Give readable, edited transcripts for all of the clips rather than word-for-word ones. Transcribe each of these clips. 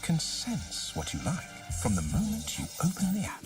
can sense what you like from the moment you open the app.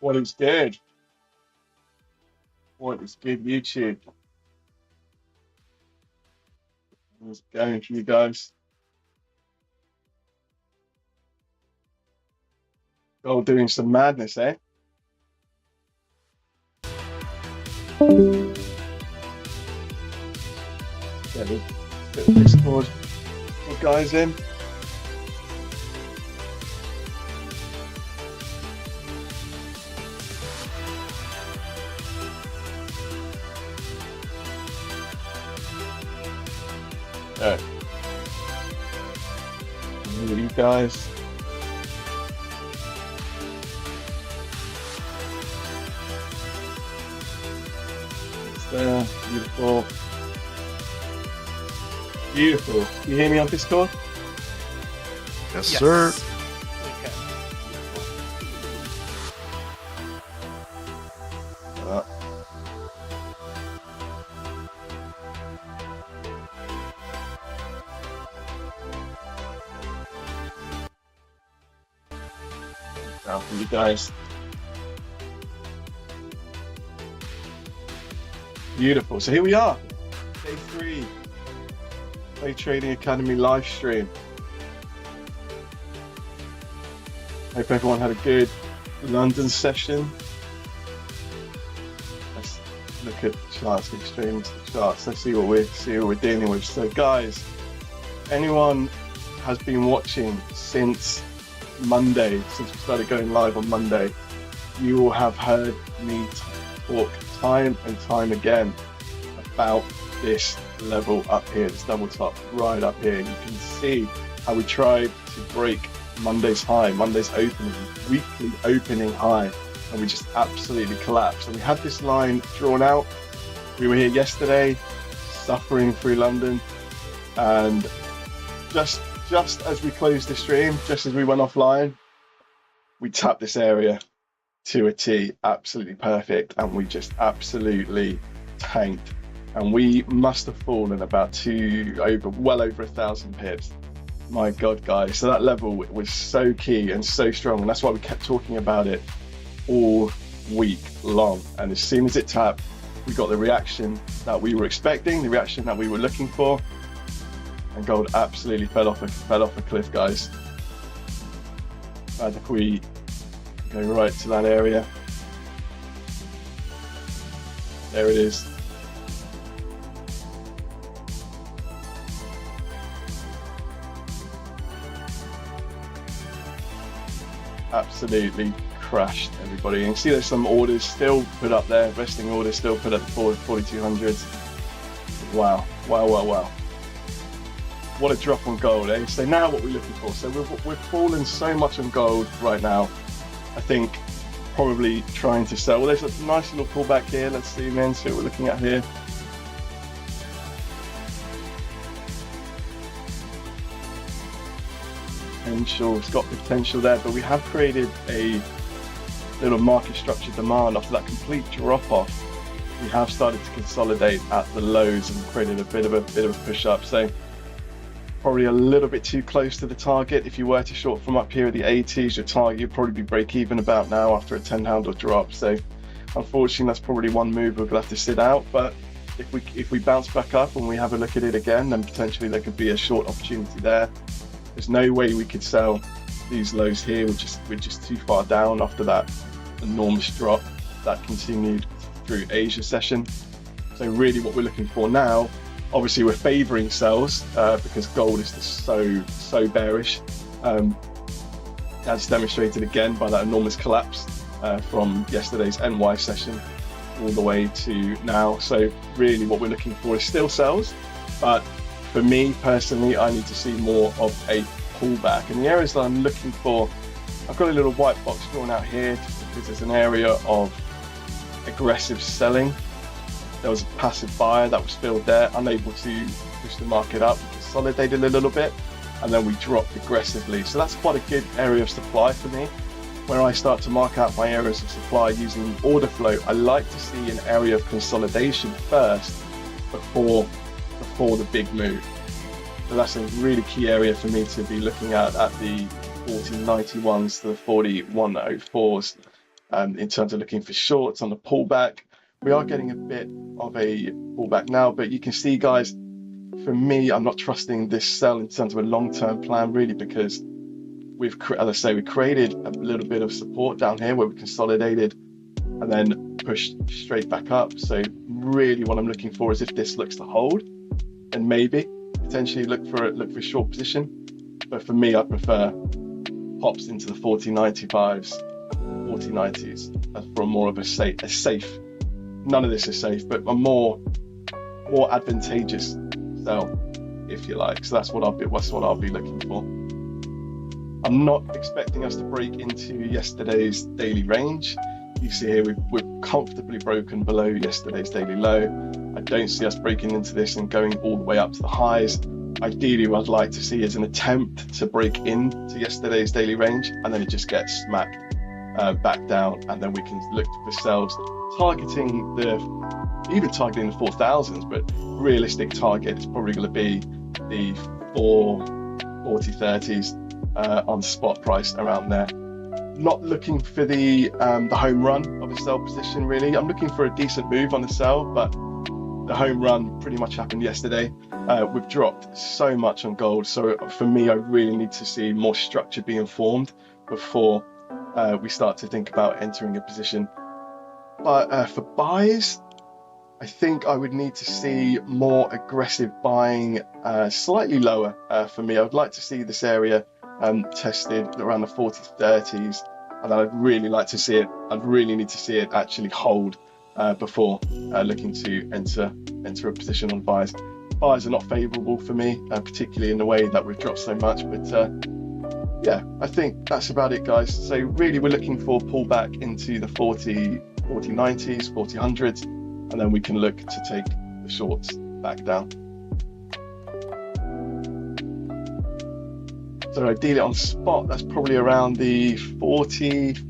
What is good? What is good, YouTube? How's it going for you guys? All doing some madness, eh? Get the Discord guys in. You guys. It's there. Beautiful. Beautiful. Can you hear me on Discord? Yes, sir. Now for you guys. Beautiful. So here we are, day 3, Day Trading Academy live stream. Hope everyone had a good London session. Let's look at the charts, extremes, the charts. Let's see what we're dealing with. So guys, anyone has been watching since Monday, since we started going live on Monday, you will have heard me talk time and time again about this level up here, this double top right up here. You can see how we tried to break Monday's high, Monday's opening, weekly opening high, and we just absolutely collapsed. And we had this line drawn out. We were here yesterday, suffering through London, and just as we closed the stream, just as we went offline, we tapped this area to a T, absolutely perfect, and we just absolutely tanked. And we must have fallen about well over 1,000 pips. My God, guys. So that level was so key and so strong, and that's why we kept talking about it all week long. And as soon as it tapped, we got the reaction that we were expecting, the reaction that we were looking for. And gold absolutely fell off a cliff, guys. And if we go right to that area, there it is. Absolutely crashed, everybody. And you see there's some orders still put up there, vesting orders still put up for 4,200s. Wow, wow, wow, wow. What a drop on gold, eh? So now what we're looking for. So we've fallen so much on gold right now. I think probably trying to sell. Well, there's a nice little pullback here. Let's zoom in, see what we're looking at here. Potential, it's got potential there, but we have created a little market structure demand after that complete drop off. We have started to consolidate at the lows and created a bit of a push up. So probably a little bit too close to the target. If you were to short from up here at the 80s, your target, you'd probably be break even about now after a 10 handle drop. So unfortunately, that's probably one move we're gonna have to sit out. But if we bounce back up and we have a look at it again, then potentially there could be a short opportunity there. There's no way we could sell these lows here. We're just too far down after that enormous drop that continued through Asia session. So really what we're looking for now, obviously we're favoring sells because gold is just so bearish, as demonstrated again by that enormous collapse from yesterday's NY session all the way to now. So really what we're looking for is still sells, but for me personally, I need to see more of a pullback. And the areas that I'm looking for, I've got a little white box drawn out here because there's an area of aggressive selling. There was a passive buyer that was filled there, unable to push the market up. We consolidated a little bit, and then we dropped aggressively. So that's quite a good area of supply for me. Where I start to mark out my areas of supply using order flow, I like to see an area of consolidation first before the big move. So that's a really key area for me to be looking at the 4091s to the 4104s in terms of looking for shorts on the pullback. We are getting a bit of a pullback now, but you can see, guys, for me, I'm not trusting this sell in terms of a long-term plan, really, because as I say, we created a little bit of support down here where we consolidated and then pushed straight back up. So really what I'm looking for is if this looks to hold, then maybe potentially look for a short position. But for me, I prefer pops into the 4095s, 4090s for more of a safe. None of this is safe, but a more advantageous sell, if you like. So that's what I'll be looking for. I'm not expecting us to break into yesterday's daily range. You see here we've comfortably broken below yesterday's daily low. I don't see us breaking into this and going all the way up to the highs. Ideally, what I'd like to see is an attempt to break into yesterday's daily range, and then it just gets smacked back down, and then we can look for selves targeting the 4,000s, but realistic target is probably going to be the 4030s on spot price around there. Not looking for the home run of a sell position, really. I'm looking for a decent move on the sell, but the home run pretty much happened yesterday. We've dropped so much on gold, so for me, I really need to see more structure being formed before we start to think about entering a position. But for buys, I think I would need to see more aggressive buying, slightly lower for me. I would like to see this area tested around the 4030s, and I'd really like to see it. I'd really need to see it actually hold before looking to enter a position on buys. Buys are not favourable for me, particularly in the way that we've dropped so much. But yeah, I think that's about it, guys. So really, we're looking for pullback into the 4090s, 4000s, and then we can look to take the shorts back down. So ideally on spot, that's probably around the 4090s,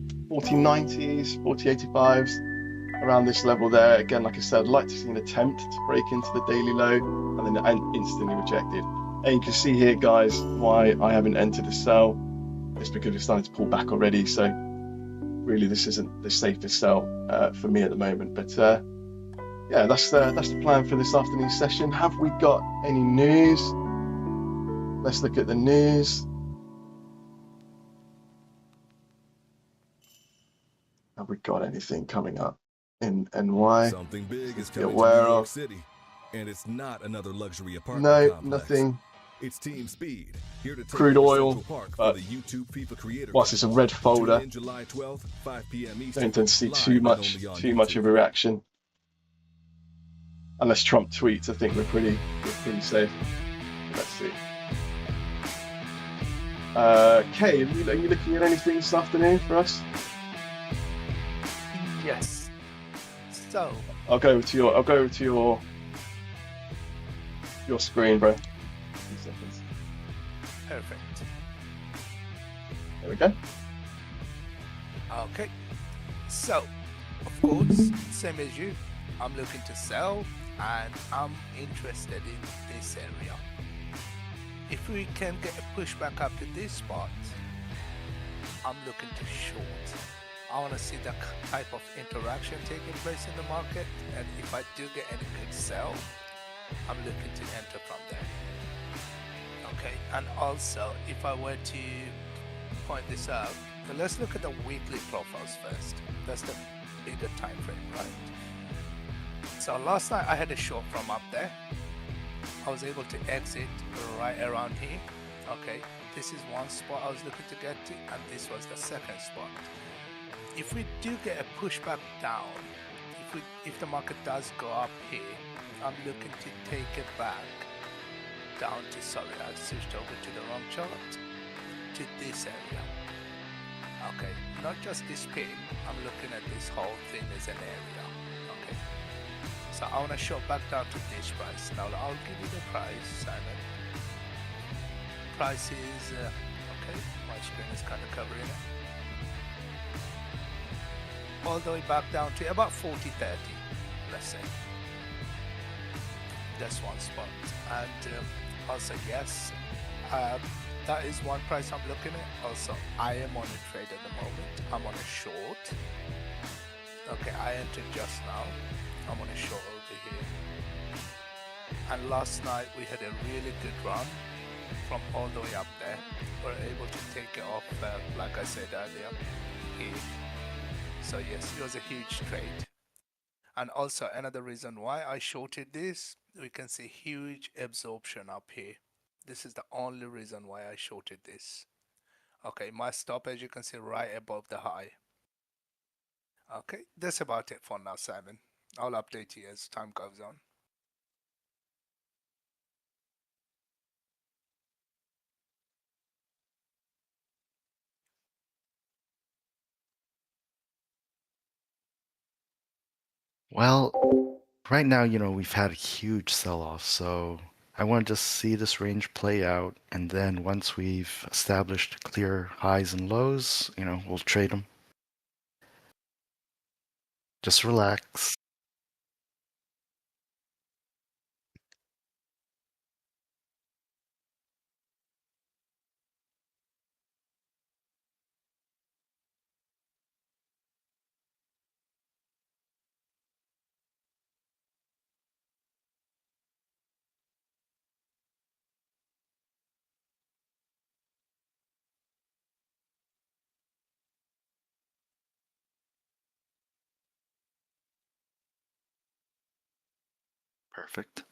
4085s, around this level there. Again, like I said, I'd like to see an attempt to break into the daily low and then instantly rejected. And you can see here, guys, why I haven't entered a sell. It's because we're starting to pull back already. So really, this isn't the safest sell for me at the moment. But yeah, that's the plan for this afternoon session. Have we got any news? Let's look at the news. Have we got anything coming up in NY? Something big is Be coming aware to New York of. City, and it's not another luxury apartment No, complex. nothing. It's Team Speed, here to take Crude over oil, Central Park but for the YouTube FIFA Creator whilst it's a red Cup. folder, Tune in July 12th, 5 p.m. Eastern, don't tend to see live too and much only on of YouTube. a reaction. Unless Trump tweets, I think we're pretty safe. Let's see. Kay, are you looking at anything this afternoon for us? Yes. So I'll go over to your screen, bro. 2 seconds. perfect. There we go. Okay. So, of course, same as you, I'm looking to sell and I'm interested in this area. If we can get a pushback up to this spot, I'm looking to short. I want to see the type of interaction taking place in the market, and if I do get any good sell, I'm looking to enter from there. Okay, and also if I were to point this out, so let's look at the weekly profiles first. That's the bigger time frame, right? So last night I had a short from up there. I was able to exit right around here. Okay, this is one spot I was looking to get to, and this was the second spot. If we do get a pushback down, if the market does go up here, I'm looking to take it back down to, sorry, I switched over to the wrong chart. to this area. Okay, not just this pig. I'm looking at this whole thing as an area. Okay, so I want to short back down to this price. Now I'll give you the price, Simon. Price is okay. My screen is kind of covering it. All the way back down to about 40.30, let's say. That's one spot. And also, yes, that is one price I'm looking at. Also, I am on a trade at the moment. I'm on a short. Okay, I entered just now. I'm on a short over here. And last night we had a really good run from all the way up there. We're able to take it off, like I said earlier, here. So yes, it was a huge trade. And also another reason why I shorted this, we can see huge absorption up here. This is the only reason why I shorted this. Okay, my stop, as you can see, right above the high. Okay, that's about it for now, Simon. I'll update you as time goes on. Well, right now, we've had a huge sell-off, so I want to just see this range play out, and then once we've established clear highs and lows, we'll trade them. Just relax. Perfect.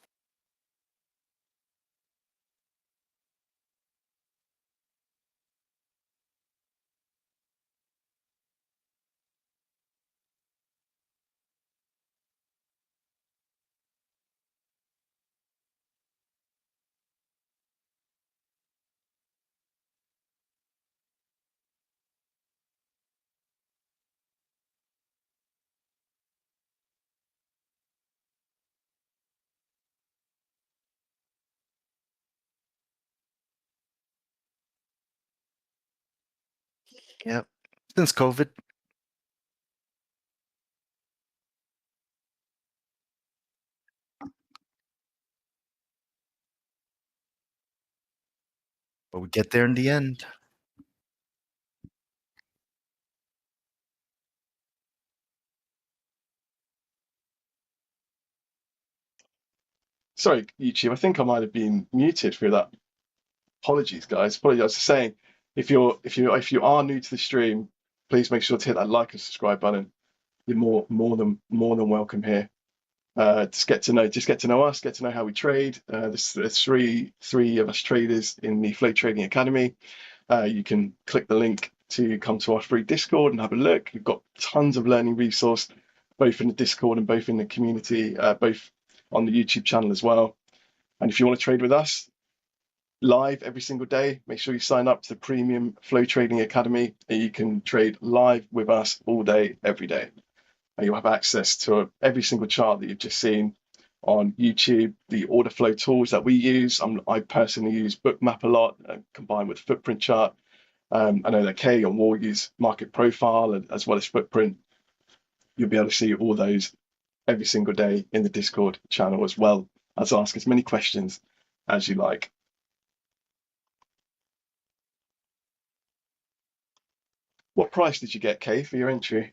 Yep. Since COVID. But we get there in the end. Sorry, YouTube. I think I might have been muted for that. Apologies, guys. Apologies. I was just saying, if you are new to the stream, please make sure to hit that like and subscribe button. You're more than welcome here. Just get to know us, get to know how we trade. There's three of us traders in the Flow Trading Academy. You can click the link to come to our free Discord and have a look. We've got tons of learning resource, both in the Discord and both in the community, both on the YouTube channel as well. And if you want to trade with us live every single day, make sure you sign up to the Premium Flow Trading Academy, and you can trade live with us all day, every day. And you'll have access to every single chart that you've just seen on YouTube, the order flow tools that we use. I personally use Bookmap a lot, combined with Footprint chart. I know that Kay and Wall use Market Profile as well as Footprint. You'll be able to see all those every single day in the Discord channel, as well as ask as many questions as you like. What price did you get, Kay, for your entry?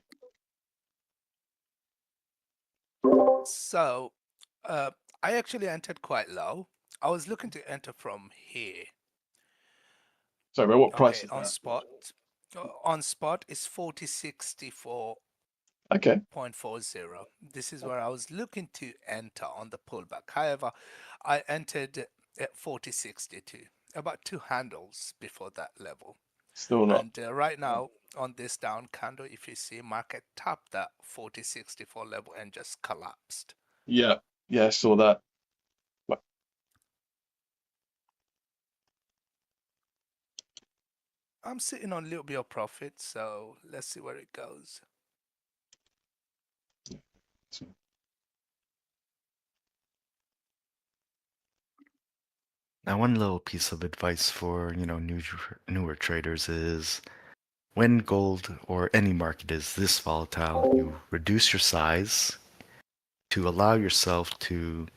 So, I actually entered quite low. I was looking to enter from here. Sorry, what price Okay, is on that? spot. On spot is 4064.40. Okay. This is where I was looking to enter on the pullback. However, I entered at 4062, about 2 handles before that level. Still not. And right now on this down candle, if you see, market tapped that 4064 level and just collapsed. Yeah, I saw that. I'm sitting on a little bit of profit, so let's see where it goes. Now, one little piece of advice for, newer traders is when gold or any market is this volatile, you reduce your size to allow yourself to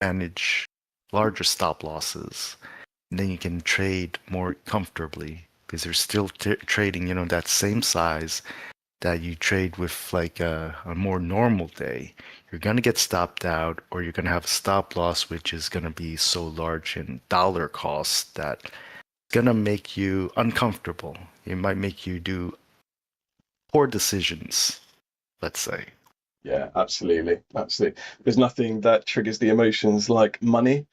manage larger stop losses. And then you can trade more comfortably because you're still trading, that same size that you trade with like a more normal day. You're going to get stopped out, or you're going to have a stop loss, which is going to be so large in dollar costs that it's going to make you uncomfortable. It might make you do poor decisions, let's say. Yeah, absolutely, absolutely. There's nothing that triggers the emotions like money,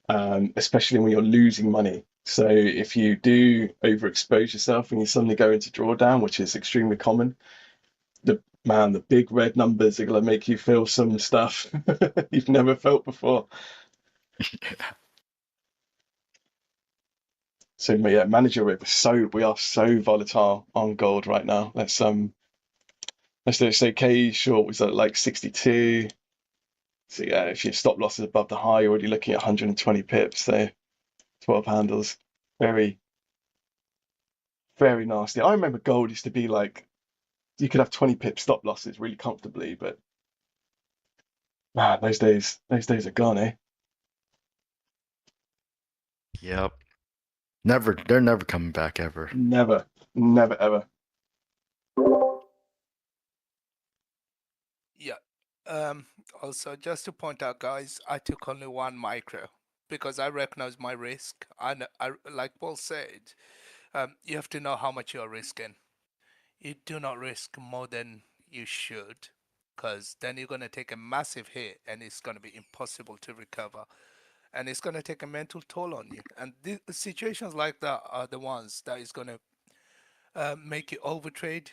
especially when you're losing money. So if you do overexpose yourself and you suddenly go into drawdown, which is extremely common, the big red numbers are going to make you feel some stuff you've never felt before. So yeah, manage your risk. We are so volatile on gold right now. Let's do it. So K short was at like 62. So yeah, if your stop loss is above the high, you're already looking at 120 pips. So 12 handles, very, very nasty. I remember gold used to be like you could have 20 pip stop losses really comfortably, but man, those days are gone, eh? Yep. They're never coming back ever. Never, never, ever. Yeah. Also, just to point out, guys, I took only one micro because I recognize my risk. Like Paul said, you have to know how much you're risking. You do not risk more than you should, because then you're going to take a massive hit and it's going to be impossible to recover. And it's going to take a mental toll on you. And the situations like that are the ones that is going to make you overtrade.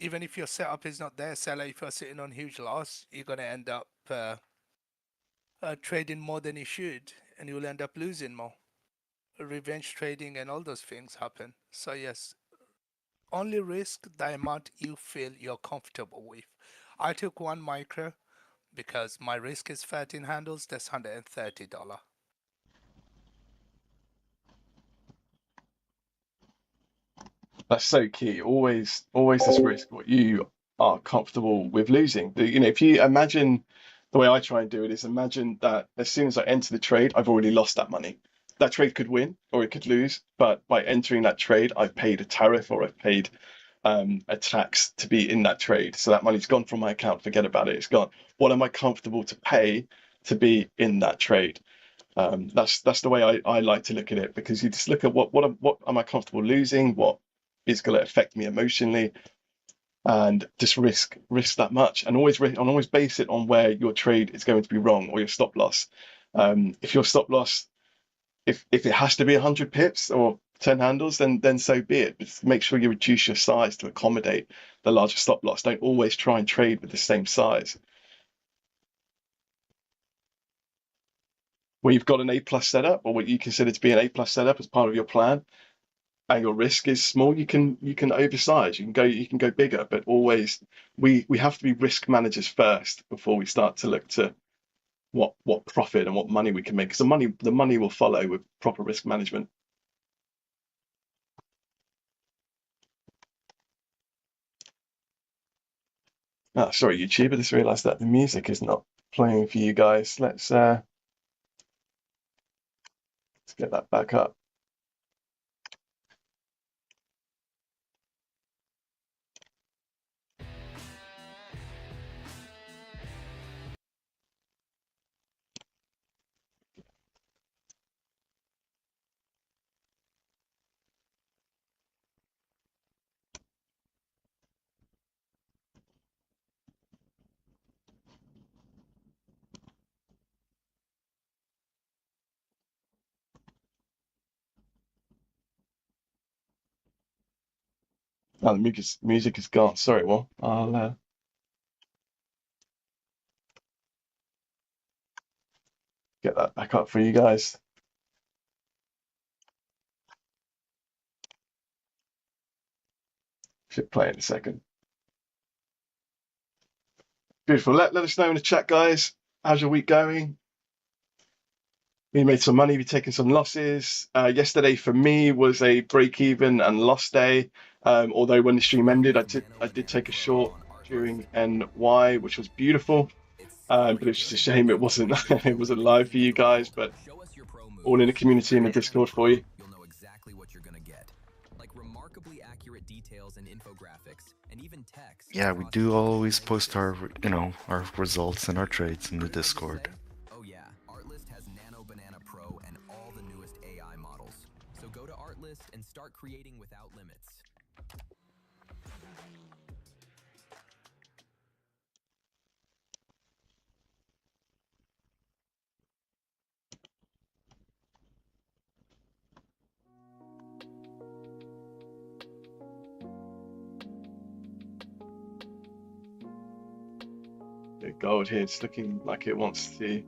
Even if your setup is not there, seller, if you're sitting on huge loss, you're going to end up trading more than you should, and you'll end up losing more. Revenge trading and all those things happen. So yes, only risk the amount you feel you're comfortable with. I took one micro because my risk is 13 handles, that's $130. That's so key. Always this risk what you are comfortable with losing. If you imagine the way I try and do it is imagine that as soon as I enter the trade, I've already lost that money. That trade could win or it could lose, but by entering that trade, I've paid a tariff or I've paid a tax to be in that trade. So that money's gone from my account. Forget about it. It's gone. What am I comfortable to pay to be in that trade? That's the way I like to look at it, because you just look at what am I comfortable losing, what is going to affect me emotionally, and just risk that much, and always base it on where your trade is going to be wrong or your stop loss. If your stop loss, if it has to be 100 pips or 10 handles, then so be it. But make sure you reduce your size to accommodate the larger stop loss. Don't always try and trade with the same size. Where you've got an A+ setup, or what you consider to be an A+ setup as part of your plan, and your risk is small, you can oversize, you can go bigger, but always we have to be risk managers first before we start to look to what profit and what money we can make, because the money will follow with proper risk management. Oh, sorry, YouTube, I just realized that the music is not playing for you guys. Let's get that back up. Oh, the music is gone. Sorry, well, I'll get that back up for you guys. Should play in a second. Beautiful. Let us know in the chat, guys. How's your week going? We made some money. We've taken some losses. Yesterday for me was a break-even and loss day. Although when the stream ended, I did take a short during NY, which was beautiful. But it's just a shame it wasn't it wasn't live for you guys. But all in the community in the Discord for you. You'll know exactly what you're gonna get, like remarkably accurate details and infographics, and even text. Yeah, we do always post our, our results and our trades in the Discord. Oh yeah, Artlist has Nano Banana Pro and all the newest AI models. So go to Artlist and start creating without limits. The gold here, it's looking like it wants to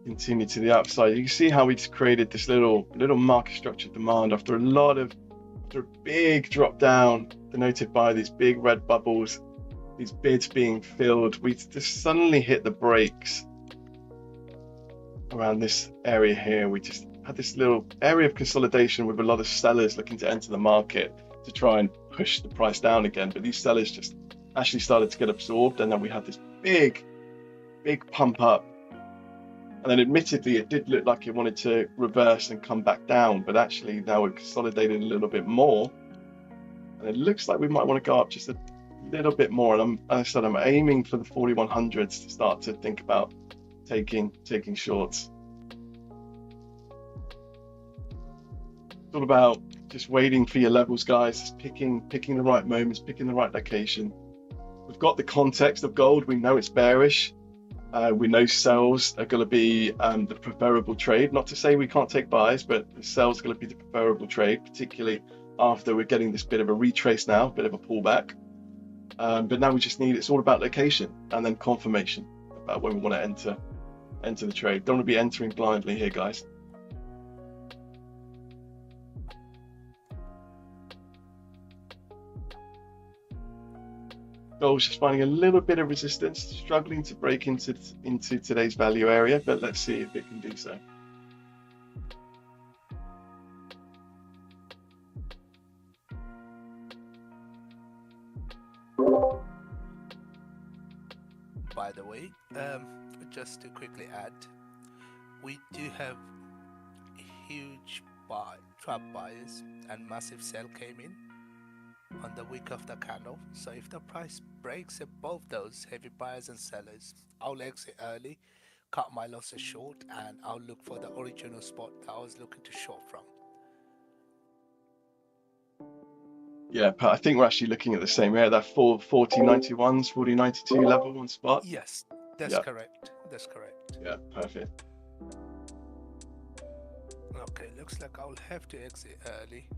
continue to the upside. You can see how we just created this little market structure demand after a big drop down denoted by these big red bubbles, these bids being filled. We just suddenly hit the brakes around this area here. We just had this little area of consolidation with a lot of sellers looking to enter the market to try and push the price down again, but these sellers just actually started to get absorbed, and then we had this big pump up, and then admittedly it did look like it wanted to reverse and come back down, but actually now we've consolidated a little bit more, and it looks like we might want to go up just a little bit more. And as I'm aiming for the 4100s to start to think about taking shorts. It's all about just waiting for your levels, guys, just picking the right moments, picking the right location. We've got the context of gold. We know it's bearish. We know sells are going to be the preferable trade. Not to say we can't take buys, but the sells are going to be the preferable trade, particularly after we're getting this bit of a retrace now, bit of a pullback. But now we just need, it's all about location and then confirmation about when we want to enter the trade. Don't want to be entering blindly here, guys. Gold's just finding a little bit of resistance, struggling to break into today's value area, but let's see if it can do so. By the way, just to quickly add, we do have huge trap buyers and massive sell came in on the week of the candle. So if the price breaks above those heavy buyers and sellers, I'll exit early, cut my losses short, and I'll look for the original spot that I was looking to short from. Yeah, but I think we're actually looking at the same area, that 4091s, 4092 level on spot. Yes, that's correct. That's correct. Yeah, perfect. Okay, looks like I'll have to exit early.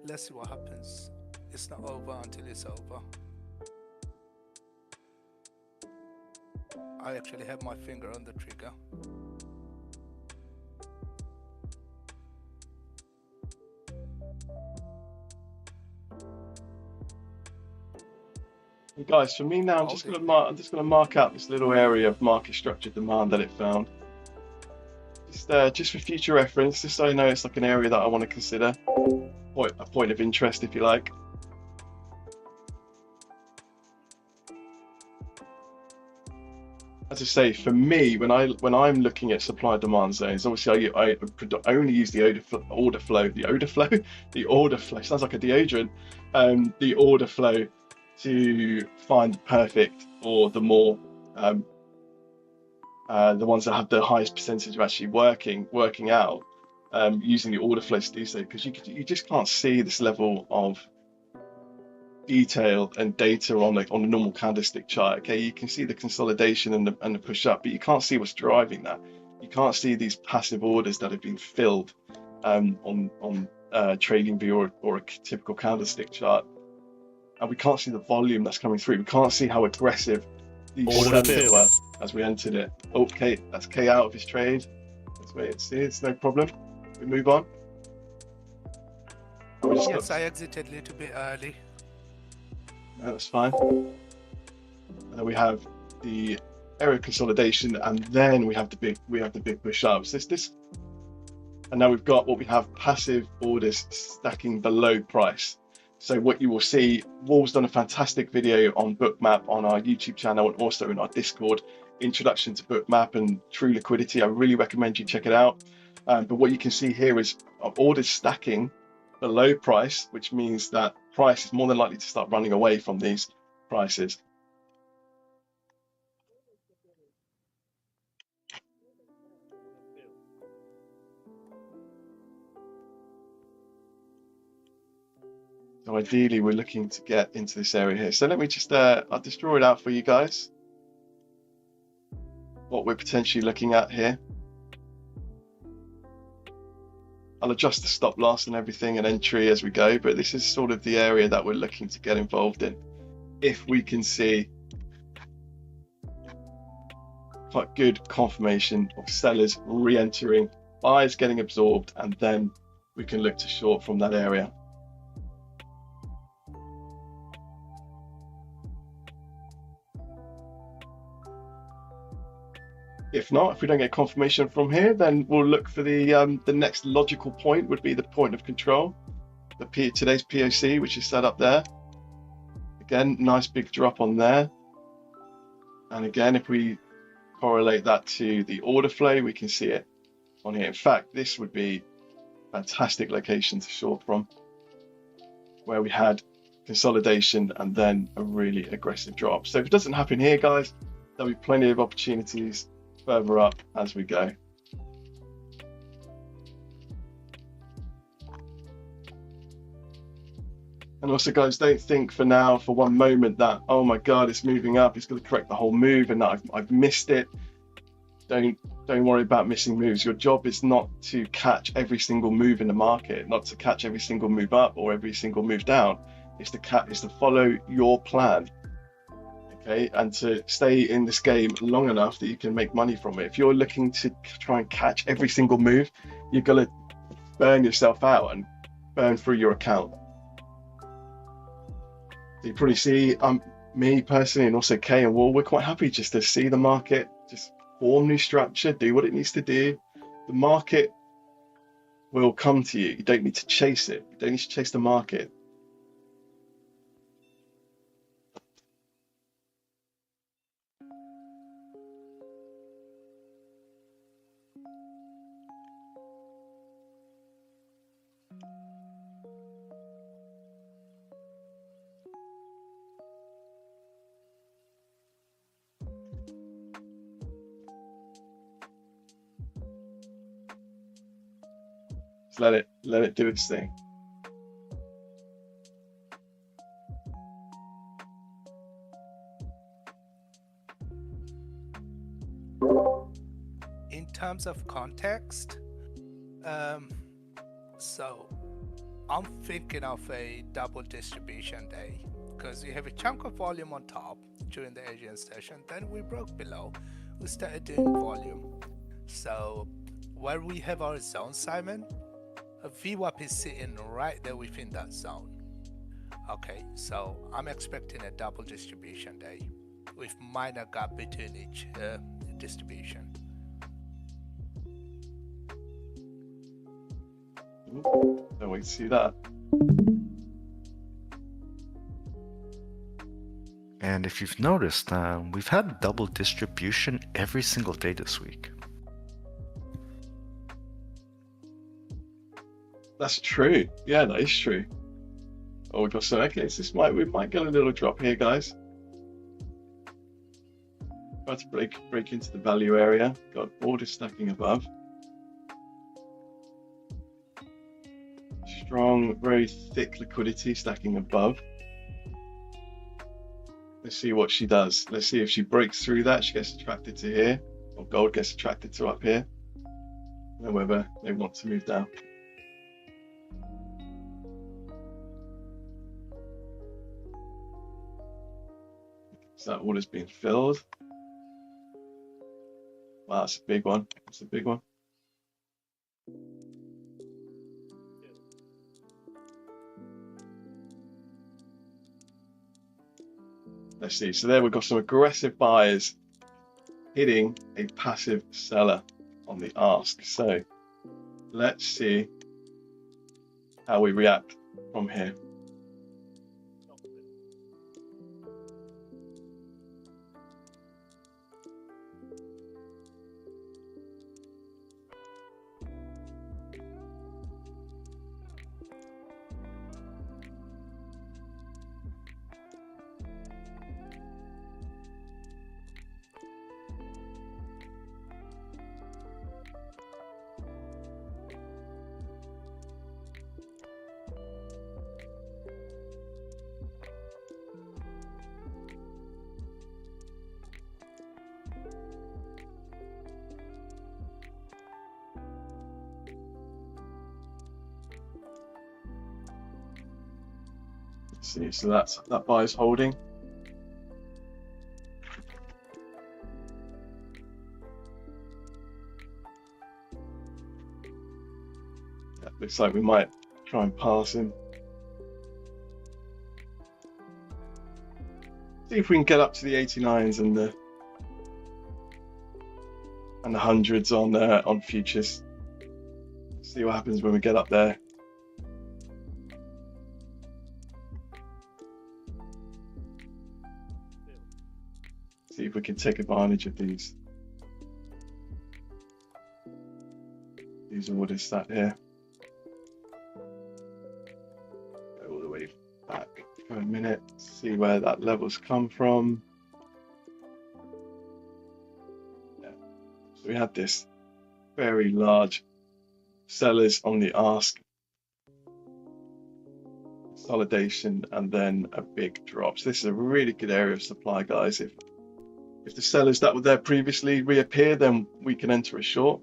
Let's see what happens. It's not over until it's over. I actually have my finger on the trigger. And guys, for me now, I'm just gonna mark out this little area of market structure demand that it found. Just for future reference, just so I know it's like an area that I want to consider, a point of interest, if you like. As I say, for me, when I'm looking at supply demand zones, obviously I only use the order flow. The order flow sounds like a deodorant. The order flow to find the perfect, or the more the ones that have the highest percentage of actually working out, using the order flow to do so, because you just can't see this level of detail and data on a normal candlestick chart. Okay, you can see the consolidation and the push up, but you can't see what's driving that. You can't see these passive orders that have been filled on TradingView or a typical candlestick chart, and we can't see the volume that's coming through. We can't see how aggressive these sellers were as we entered it. Okay, that's K out of his trade. Let's wait and see. It's no problem. We move on. We're Yes, I exited a little bit early. No, that's fine. And then we have the area consolidation, and then we have the big push ups. And now we've got what we have, passive orders stacking below price. So what you will see, Wolf's done a fantastic video on Bookmap on our YouTube channel and also in our Discord, introduction to Bookmap and true liquidity. I really recommend you check it out. But what you can see here is orders stacking below price, which means that price is more than likely to start running away from these prices. So ideally, we're looking to get into this area here. So let me just, I'll just draw it out for you guys. What we're potentially looking at here. I'll adjust the stop loss and everything and entry as we go, but this is sort of the area that we're looking to get involved in. If we can see quite good confirmation of sellers re-entering, buyers getting absorbed, and then we can look to short from that area. If not, if we don't get confirmation from here, then we'll look for the next logical point would be the point of control, today's POC, which is set up there. Again, nice big drop on there. And again, if we correlate that to the order flow, we can see it on here. In fact, this would be a fantastic location to short from, where we had consolidation and then a really aggressive drop. So if it doesn't happen here, guys, there'll be plenty of opportunities further up as we go. And also, guys, don't think for now, for one moment, that, oh my God, it's moving up, it's going to correct the whole move and that I've missed it. Don't worry about missing moves. Your job is not to catch every single move in the market, not to catch every single move up or every single move down. It's to follow your plan. Okay, and to stay in this game long enough that you can make money from it. If you're looking to try and catch every single move, you're going to burn yourself out and burn through your account. So you probably see me personally, and also Kay and Wall, we're quite happy just to see the market just form new structure, do what it needs to do. The market will come to you. You don't need to chase it. You don't need to chase the market. Let it do its thing. In terms of context, so I'm thinking of a double distribution day, because you have a chunk of volume on top during the Asian session, then we broke below, we started doing volume. So where we have our zone, Simon, a VWAP is sitting right there within that zone. Okay, so I'm expecting a double distribution day with minor gap between each distribution. Don't wait to see that. And if you've noticed, we've had double distribution every single day this week. That's true. Yeah, that is true. Oh, we've got some. Okay, so we might get a little drop here, guys. About to break into the value area. Got order stacking above. Strong, very thick liquidity stacking above. Let's see what she does. Let's see if she breaks through that. She gets attracted to here, or gold gets attracted to up here. And then whether they want to move down. So that order's being filled. Wow, that's a big one. That's a big one. Let's see. So there we've got some aggressive buyers hitting a passive seller on the ask. So let's see how we react from here. See, so that buyer's holding. Yeah, looks like we might try and pass him. See if we can get up to the 89s and the hundreds on futures. See what happens when we get up there. See if we can take advantage of these orders sat here. Go all the way back for a minute, see where that level's come from. Yeah. So we had this very large sellers on the ask, consolidation, and then a big drop. So this is a really good area of supply, guys. If the sellers that were there previously reappear, then we can enter a short.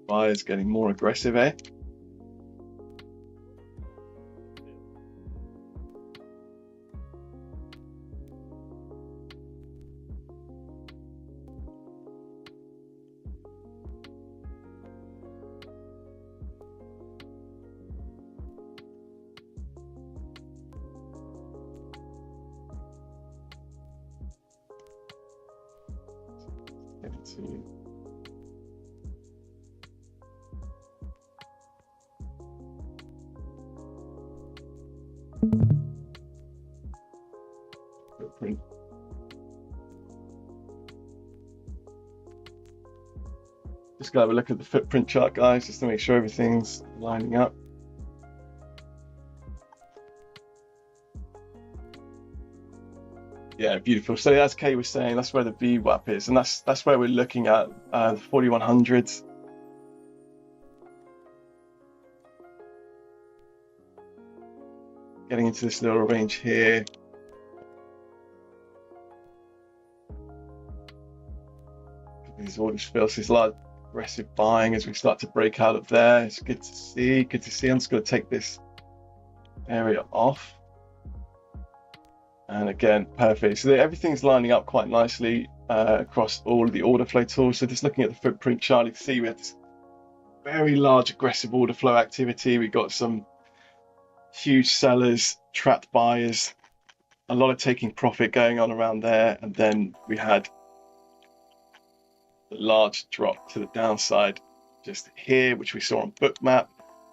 Buyers getting more aggressive, eh? Into footprint. Just gotta have a look at the footprint chart, guys, just to make sure everything's lining up. Yeah, beautiful. So as Kay was saying, that's where the VWAP is, and that's where we're looking at the 4100s. Getting into this little range here. These orders fill, so there's a lot of aggressive buying as we start to break out of there. It's good to see. Good to see. I'm just going to take this area off. And again, perfect. So everything's lining up quite nicely across all of the order flow tools. So just looking at the footprint chart, you can see we had this very large aggressive order flow activity. We got some huge sellers, trapped buyers, a lot of taking profit going on around there. And then we had the large drop to the downside just here, which we saw on Bookmap.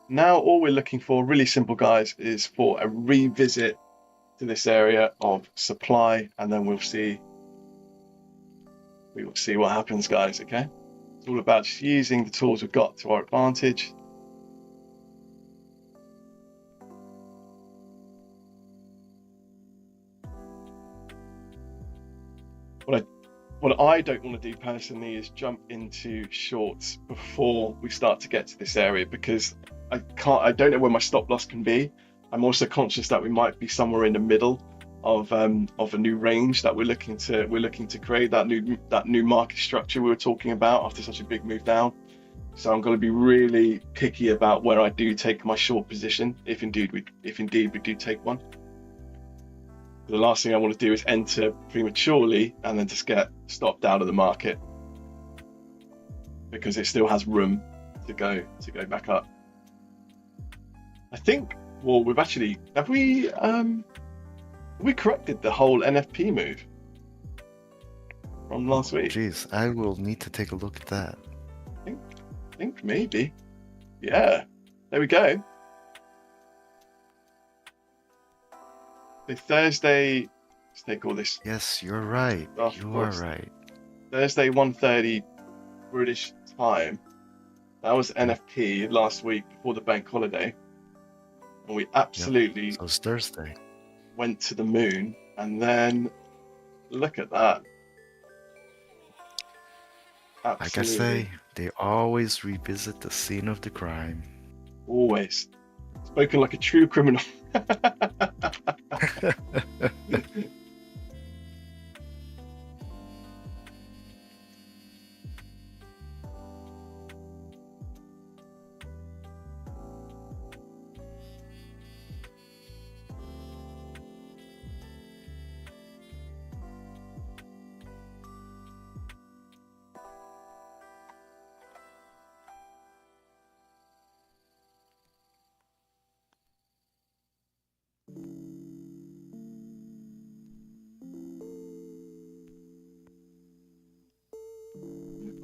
Now all we're looking for, really simple, guys, is for a revisit to this area of supply, and then we will see what happens, guys. Okay, it's all about just using the tools we've got to our advantage. What I don't want to do personally is jump into shorts before we start to get to this area, because I don't know where my stop loss can be. I'm also conscious that we might be somewhere in the middle of a new range that we're looking to create, that new market structure we were talking about after such a big move down. So I'm going to be really picky about where I do take my short position, if indeed we do take one. The last thing I want to do is enter prematurely and then just get stopped out of the market, because it still has room to go back up. I think, well, have we corrected the whole NFP move from last week? Jeez, I will need to take a look at that. I think maybe. Yeah, there we go. The Thursday, let's take all this. Yes, you're right. Of You course. are right. Thursday, 1:30 British time. That was NFP last week before the bank holiday. And we absolutely So it's Thursday. went to the moon. And then look at that. Like I Absolutely. say, they always revisit the scene of the crime. Always. Spoken like a true criminal.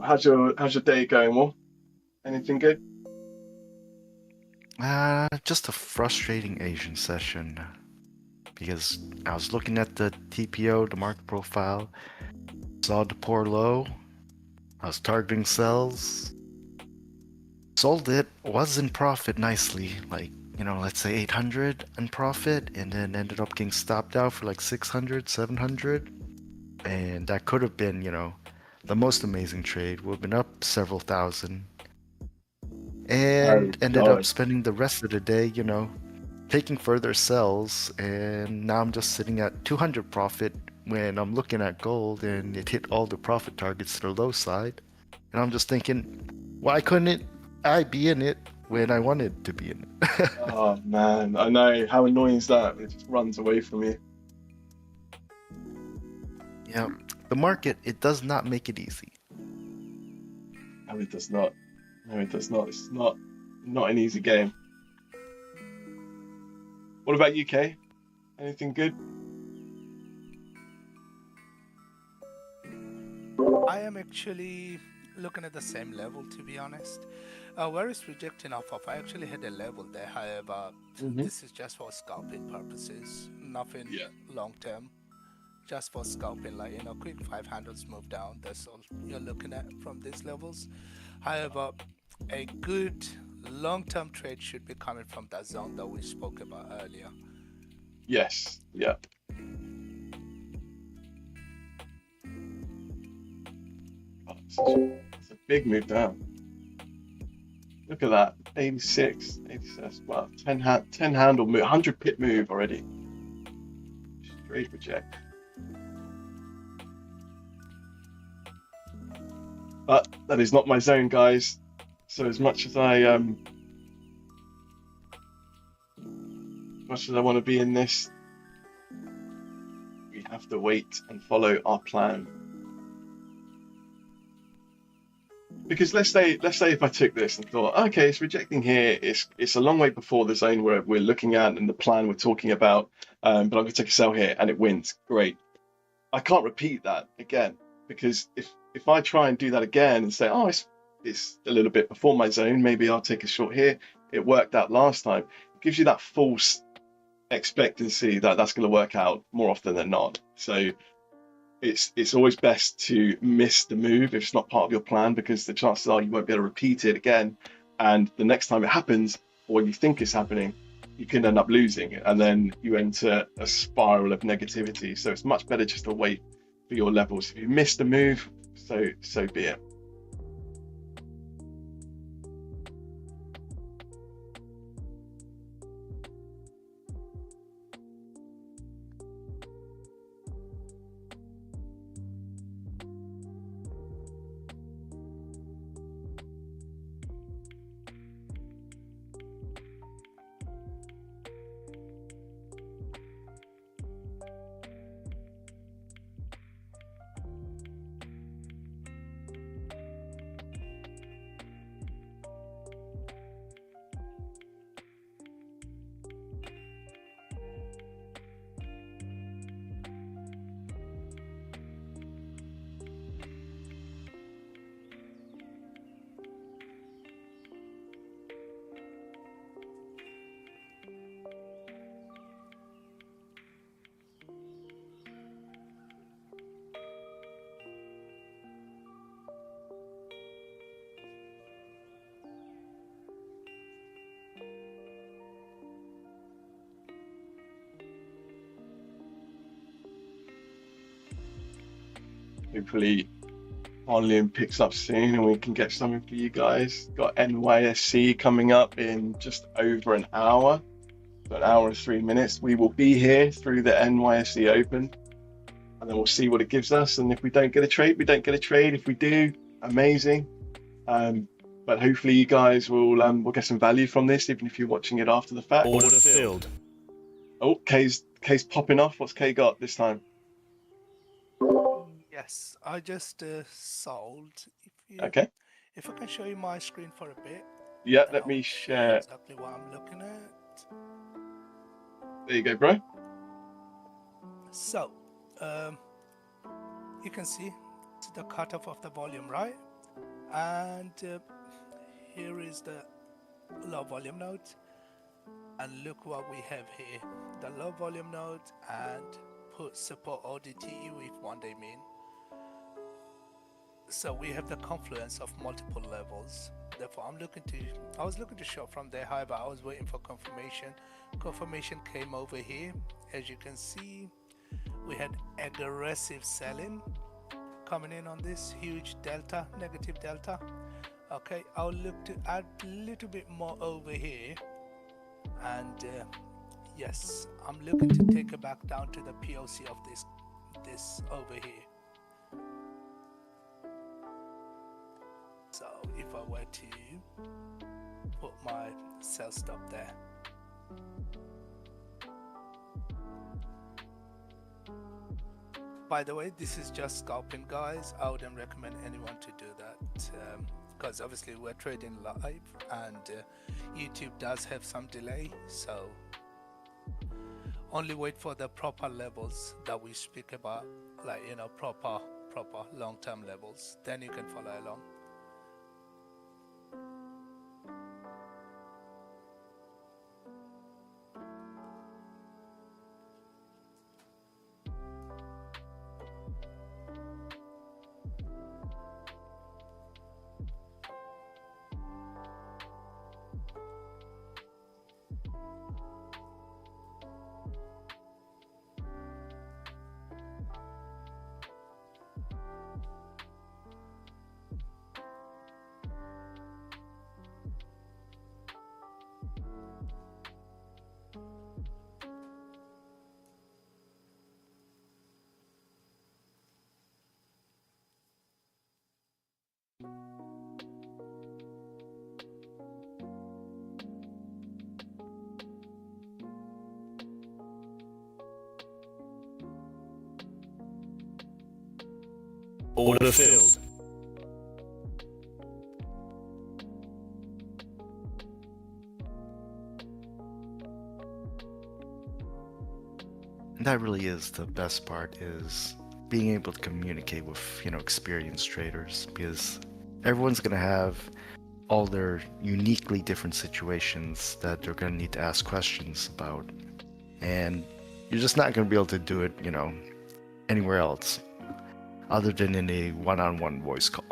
How's your day going, Will? Anything good? Just a frustrating Asian session. Because I was looking at the TPO, the market profile, saw the poor low. I was targeting sells. Sold it, was in profit nicely, like, let's say 800 in profit, and then ended up getting stopped out for like 600, 700. And that could have been, the most amazing trade. Would have been up several thousand. And ended up spending the rest of the day, taking further sells. And now I'm just sitting at 200 profit when I'm looking at gold, and it hit all the profit targets to the low side. And I'm just thinking, why couldn't I be in it when I wanted to be in it? Oh man, I know. How annoying is that? It just runs away from you. Yeah, the market, it does not make it easy. No, it does not. No, it does not. It's not an easy game. What about UK? Anything good? I am actually looking at the same level, to be honest. Where it's rejecting off of, I actually had a level there. However, this is just for scalping purposes, nothing long term. Just for scalping, like, quick 500s move down. That's all you're looking at from these levels. However, a good long-term trade should be coming from that zone that we spoke about earlier. Yes. Yeah. It's a big move down. Look at that. 86. Wow. 10 handle move. 100 pip move already. Straight reject. But that is not my zone, guys. So as much as I want to be in this, we have to wait and follow our plan. Because let's say if I took this and thought, okay, it's rejecting here, it's a long way before the zone where we're looking at and the plan we're talking about, but I'm going to take a sell here and it wins. Great. I can't repeat that again, because if I try and do that again and say, oh, it's a little bit before my zone, maybe I'll take a short here. It worked out last time. It gives you that false expectancy that that's going to work out more often than not. So it's always best to miss the move if it's not part of your plan, because the chances are you won't be able to repeat it again. And the next time it happens, or when you think it's happening, you can end up losing it, and then you enter a spiral of negativity. So it's much better just to wait for your levels. If you miss the move, so be it. hopefully volume picks up soon and we can get something for you guys. Got NYSC coming up in just over an hour, an hour and 3 minutes. We will be here through the NYSC Open, and then we'll see what it gives us. And if we don't get a trade, we don't get a trade. If we do, amazing. But hopefully you guys will get some value from this, even if you're watching it after the fact. Order filled. Oh, K's popping off. What's K got this time? Yes, I just sold. Okay. If I can show you my screen for a bit. Yeah, then let me I'll show you share. exactly what I'm looking at. There you go, bro. So, you can see the cutoff of the volume, right? And here is the low volume node. And look what we have here. The low volume node and put support ODT with 1 day mean. So we have the confluence of multiple levels. Therefore, I was looking to short from there. However, I was waiting for confirmation. Confirmation came over here. As you can see, we had aggressive selling coming in on this huge delta, negative delta. Okay, I'll look to add a little bit more over here. And yes, I'm looking to take it back down to the POC of this over here. So if I were to put my sell stop there. By the way, this is just scalping, guys. I wouldn't recommend anyone to do that because obviously we're trading live and YouTube does have some delay, so only wait for the proper levels that we speak about, like, you know, proper long-term levels, then you can follow along. Order filled. And that really is the best part, is being able to communicate with, you know, experienced traders, because everyone's going to have all their uniquely different situations that they're going to need to ask questions about. And you're just not going to be able to do it, you know, anywhere else other than in a one-on-one voice call.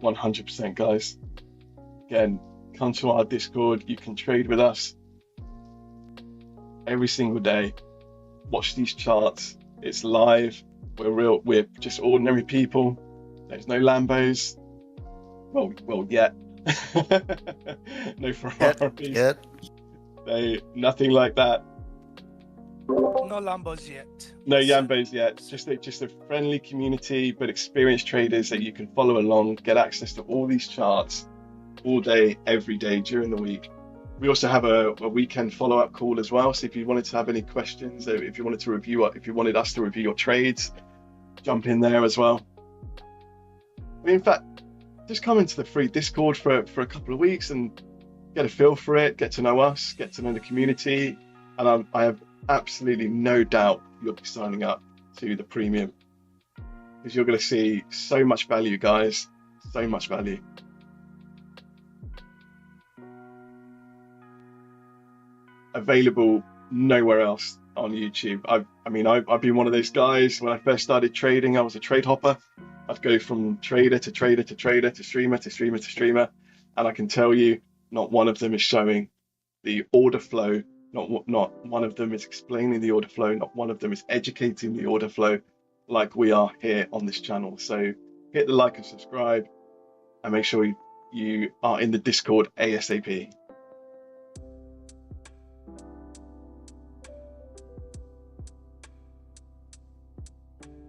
%, guys. Again, come to our Discord. You can trade with us every single day. Watch these charts. It's live. We're just ordinary people. There's no Lambos. Well, yet. No Ferraris. Yet. Nothing like that. No Lambos yet. No Yambos yet. Just a friendly community, but experienced traders that you can follow along, get access to all these charts all day, every day during the week. We also have a weekend follow-up call as well. So if you wanted to have any questions, if you wanted us to review your trades, jump in there as well. I mean, in fact, just come into the free Discord for a couple of weeks and get a feel for it, get to know us, get to know the community, and I have absolutely no doubt you'll be signing up to the premium, because you're going to see so much value, guys, so much value. Available nowhere else on YouTube. I've been one of those guys. When I first started trading, I was a trade hopper. I'd go from trader to trader to trader to streamer to streamer to streamer, and I can tell you, not one of them is showing the order flow. Not one of them is explaining the order flow. Not one of them is educating the order flow like we are here on this channel. So hit the like and subscribe, and make sure you are in the Discord ASAP.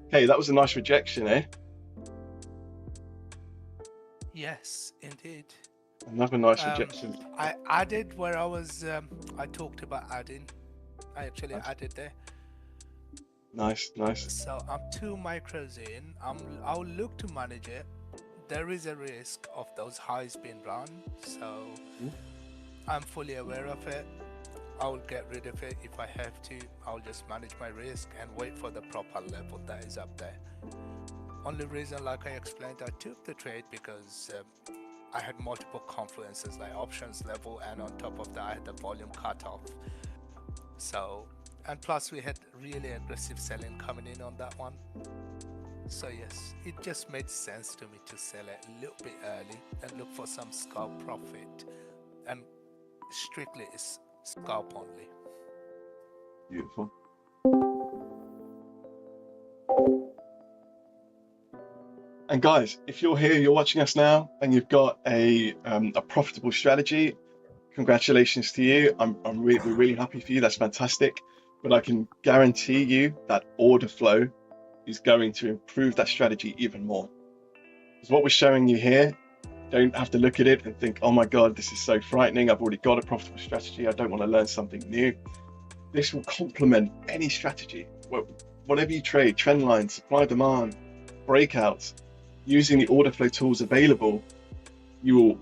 Okay, that was a nice rejection, eh? Yes, indeed. Another nice rejection. I added where I was. I talked about adding. I actually Nice. added there. Nice. So I'm 2 micros in. I'll look to manage it. There is a risk of those highs being run, so I'm fully aware of it. I'll get rid of it if I have to. I'll just manage my risk and wait for the proper level that is up there. Only reason, like I explained, I took the trade because I had multiple confluences like options level, and on top of that I had the volume cut off. So, and plus we had really aggressive selling coming in on that one. So yes, it just made sense to me to sell it a little bit early and look for some scalp profit, and strictly it's scalp only. Beautiful. And guys, if you're here, you're watching us now, and you've got a profitable strategy, congratulations to you. We're really happy for you. That's fantastic. But I can guarantee you that order flow is going to improve that strategy even more. Because what we're showing you here, don't have to look at it and think, oh my God, this is so frightening. I've already got a profitable strategy. I don't want to learn something new. This will complement any strategy. Whatever you trade, trend lines, supply, demand, breakouts, using the order flow tools available, you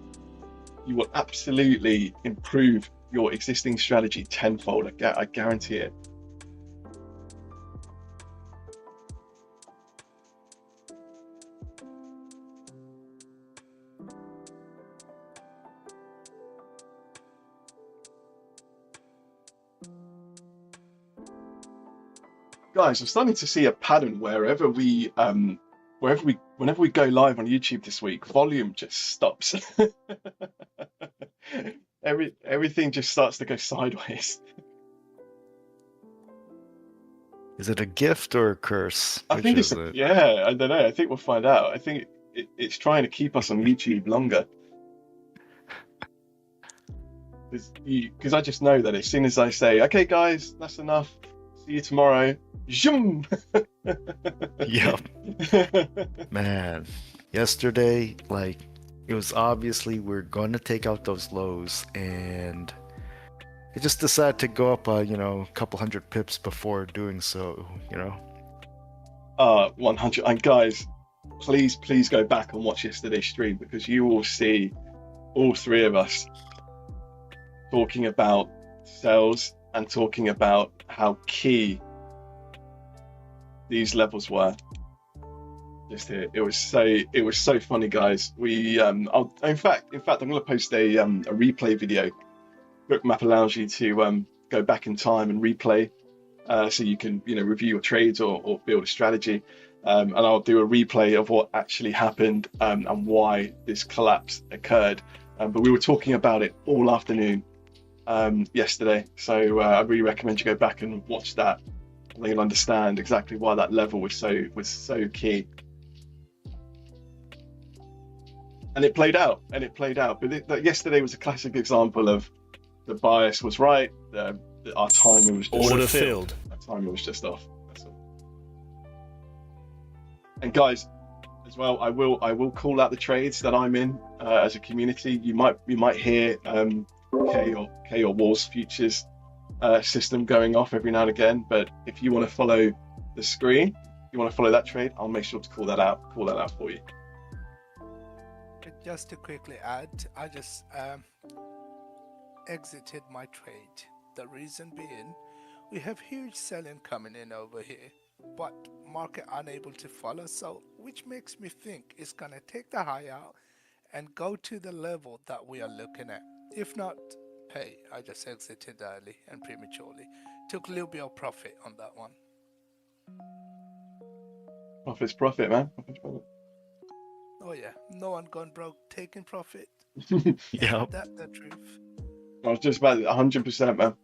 will absolutely improve your existing strategy tenfold. I guarantee it. Guys, I'm starting to see a pattern whenever we go live on YouTube this week, volume just stops. Everything just starts to go sideways. Is it a gift or a curse? I think it's yeah, I don't know. I think we'll find out. I think it's trying to keep us on YouTube longer. Because I just know that as soon as I say, okay guys, that's enough, see you tomorrow, zoom. Yep. Man, yesterday, like, it was obviously we're going to take out those lows, and it just decided to go up, a couple hundred pips before doing so, 100. And guys, please go back and watch yesterday's stream, because you will see all three of us talking about sales and talking about how key these levels were. Just here, it was so funny, guys. We in fact I'm going to post a replay video. Bookmap allows you to go back in time and replay, so you can review your trades or build a strategy. And I'll do a replay of what actually happened and why this collapse occurred. But we were talking about it all afternoon yesterday, so I really recommend you go back and watch that, and then you'll understand exactly why that level was so key. And it played out. But yesterday was a classic example of the bias was right. Our timing was just order filled. Our timing was just off. That's all. And guys, as well, I will call out the trades that I'm in as a community. You might hear K or Wall's futures system going off every now and again. But if you want to follow the screen, you want to follow that trade, I'll make sure to call that out for you. Just to quickly add, I just exited my trade. The reason being, we have huge selling coming in over here, but market unable to follow, so which makes me think it's gonna take the high out and go to the level that we are looking at. If not, hey, I just exited early and prematurely. Took a little bit of profit on that one. Profit's profit, man. Profit's profit. Oh yeah, no one gone broke taking profit. Yeah. That's the truth. I was just about 100%, man.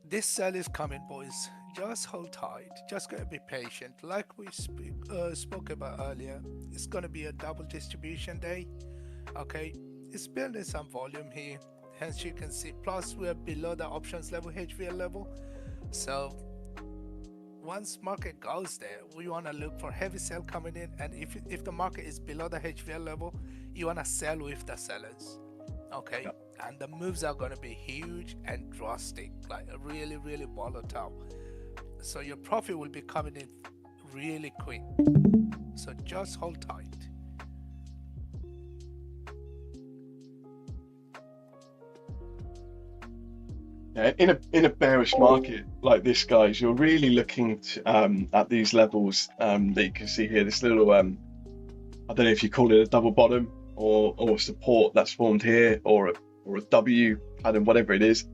This sell is coming, boys. Just hold tight. Just gotta be patient. Like we spoke about earlier, it's gonna be a double distribution day. Okay, it's building some volume here. Hence, you can see. Plus, we're below the options level, HVL level. So, once market goes there, we wanna look for heavy sell coming in. And if the market is below the HVL level, you wanna sell with the sellers. Okay. Yep. And the moves are going to be huge and drastic, like really, really volatile. So your profit will be coming in really quick. So just hold tight. Yeah, in a bearish market like this, guys, you're really looking to, at these levels that you can see here. This little, I don't know if you call it a double bottom or support that's formed here, or a W pattern, whatever it is.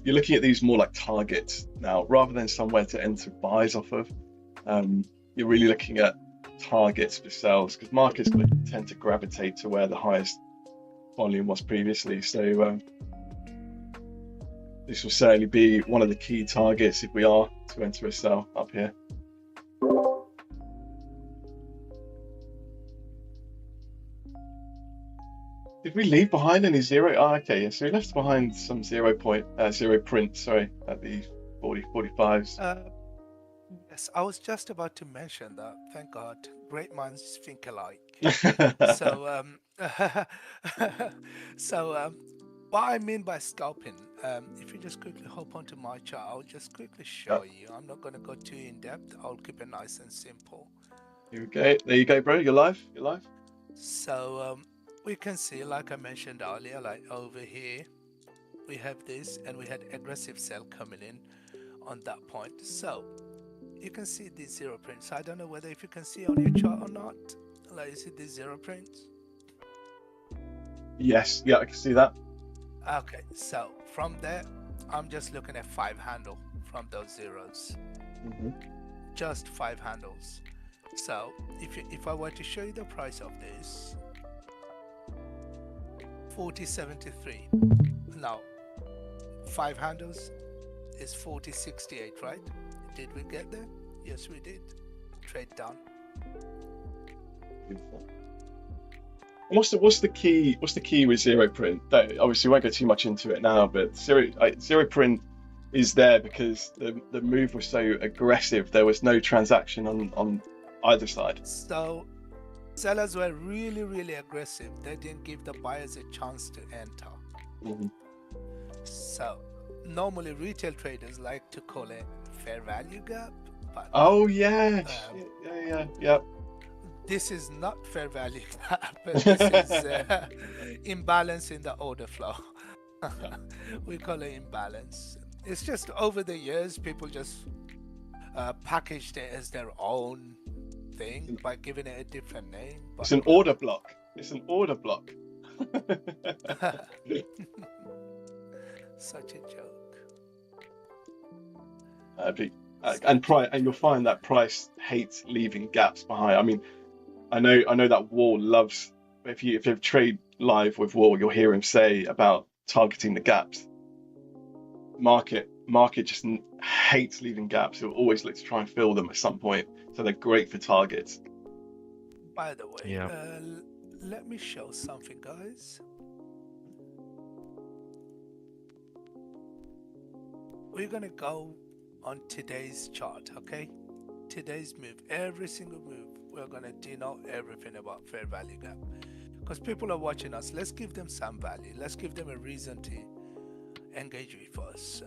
You're looking at these more like targets now, rather than somewhere to enter buys off of. You're really looking at targets for sales, because markets going to tend to gravitate to where the highest volume was previously. So this will certainly be one of the key targets if we are to enter a sell up here. Did we leave behind any zero? Oh, okay, yeah, so we left behind some zero print, sorry, at the 45s. Yes, I was just about to mention that. Thank God, great minds think alike. So, what I mean by scalping, if you just quickly hop onto my chart, I'll just quickly show you. I'm not going to go too in depth. I'll keep it nice and simple. Here we go. There you go, bro. You're live. You're live. So we can see, like I mentioned earlier, like over here, we have this, and we had aggressive sell coming in on that point. So you can see these zero prints. I don't know whether if you can see on your chart or not. Like, you see these zero prints? Yes. Yeah, I can see that. Okay, so from there, I'm just looking at 5 handle from those zeros. Just 5 handles. So if I were to show you the price of this, 40.73. Now 5 handles is 40.68, right? Did we get there? Yes, we did. Trade done. Beautiful. What's the key with zero print? Obviously we won't go too much into it now, but zero print is there because the move was so aggressive. There was no transaction on either side. So sellers were really, really aggressive. They didn't give the buyers a chance to enter. So normally retail traders like to call it fair value gap. But oh yeah, yeah. This is not fair value gap. This is imbalance in the order flow. We call it imbalance. It's just over the years people just packaged it as their own thing by giving it a different name. But it's an order block. It's an order block. Such a joke. And you'll find that price hates leaving gaps behind. I mean, I know that Wall loves. If you trade live with Wall, you'll hear him say about targeting the gaps. Market just hates leaving gaps. It'll always look to try and fill them at some point. So they're great for targets. By the way, let me show something, guys. We're gonna go on today's chart, okay? Today's move, every single move, we're gonna denote everything about fair value gap. Because people are watching us, let's give them some value. Let's give them a reason to engage with us.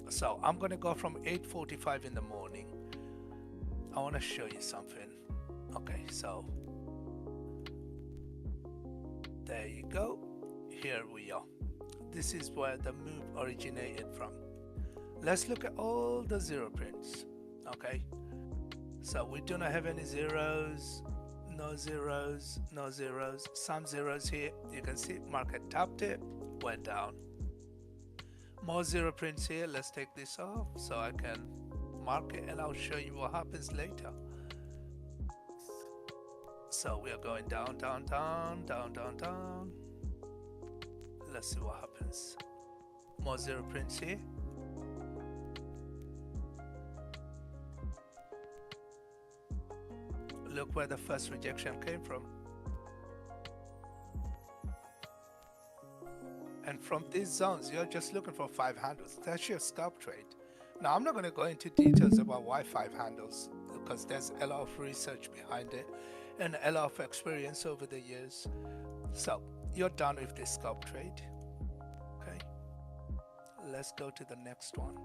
So I'm gonna go from 8:45 in the morning. I wanna show you something. Okay, so there you go. Here we are. This is where the move originated from. Let's look at all the zero prints. Okay, so we do not have any zeros, no zeros, no zeros, some zeros here. You can see market tapped it, went down. More zero prints here. Let's take this off so I can mark it, and I'll show you what happens later. So we are going down, down, down, down, down, down. Let's see what happens. More zero prints here. Look where the first rejection came from. And from these zones, you're just looking for 5 handles. That's your scalp trade. Now, I'm not going to go into details about why 5 handles, because there's a lot of research behind it and a lot of experience over the years. So you're done with this scalp trade. Okay. Let's go to the next one.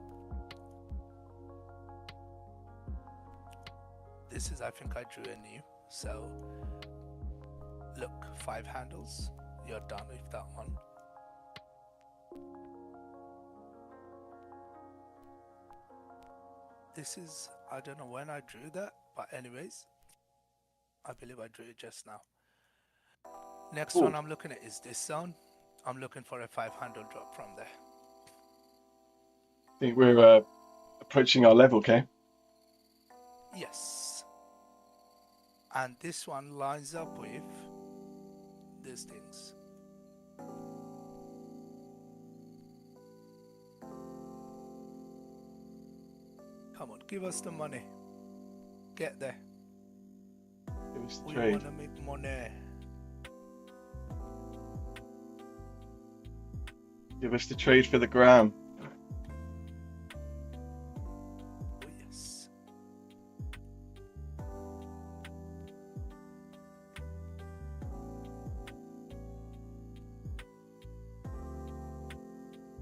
This is, I think I drew a new. So look, 5 handles. You're done with that one. This is, I don't know when I drew that, but anyways, I believe I drew it just now. Next one I'm looking at is this zone. I'm looking for a 5 handle drop from there. I think we're approaching our level, okay? Yes. And this one lines up with these things. Come on, give us the money. Get there. Give us the We trade. want to make money. Give us the trade for the gram. Oh, yes.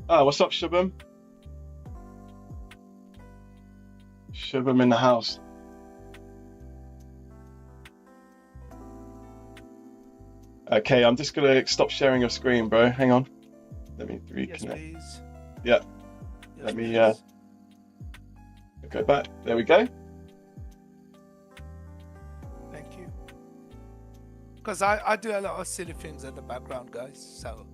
Ah, what's up, Shubham? Shubham in the house. Okay, I'm just gonna stop sharing your screen, bro. Hang on. Let me reconnect. Yes, please. Yeah. Yes, Let me please. go back. There we go. Thank you. Because I do a lot of silly things in the background, guys. So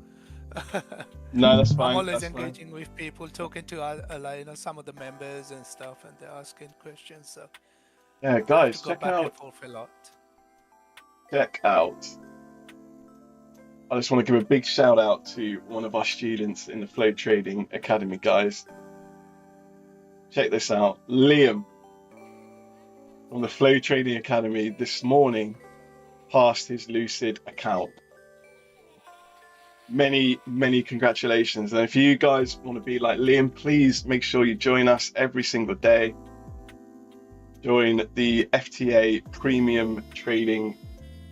No, that's fine. I'm always That's fine. engaging with people, talking to like, you know, some of the members and stuff, and they're asking questions. So Yeah, I have guys, to go check back and out. forth a lot. Check out. I just want to give a big shout out to one of our students in the Flow Trading Academy, guys. Check this out. Liam from the Flow Trading Academy this morning passed his Lucid account. Many, many congratulations. And if you guys want to be like Liam, please make sure you join us every single day. Join the FTA Premium Trading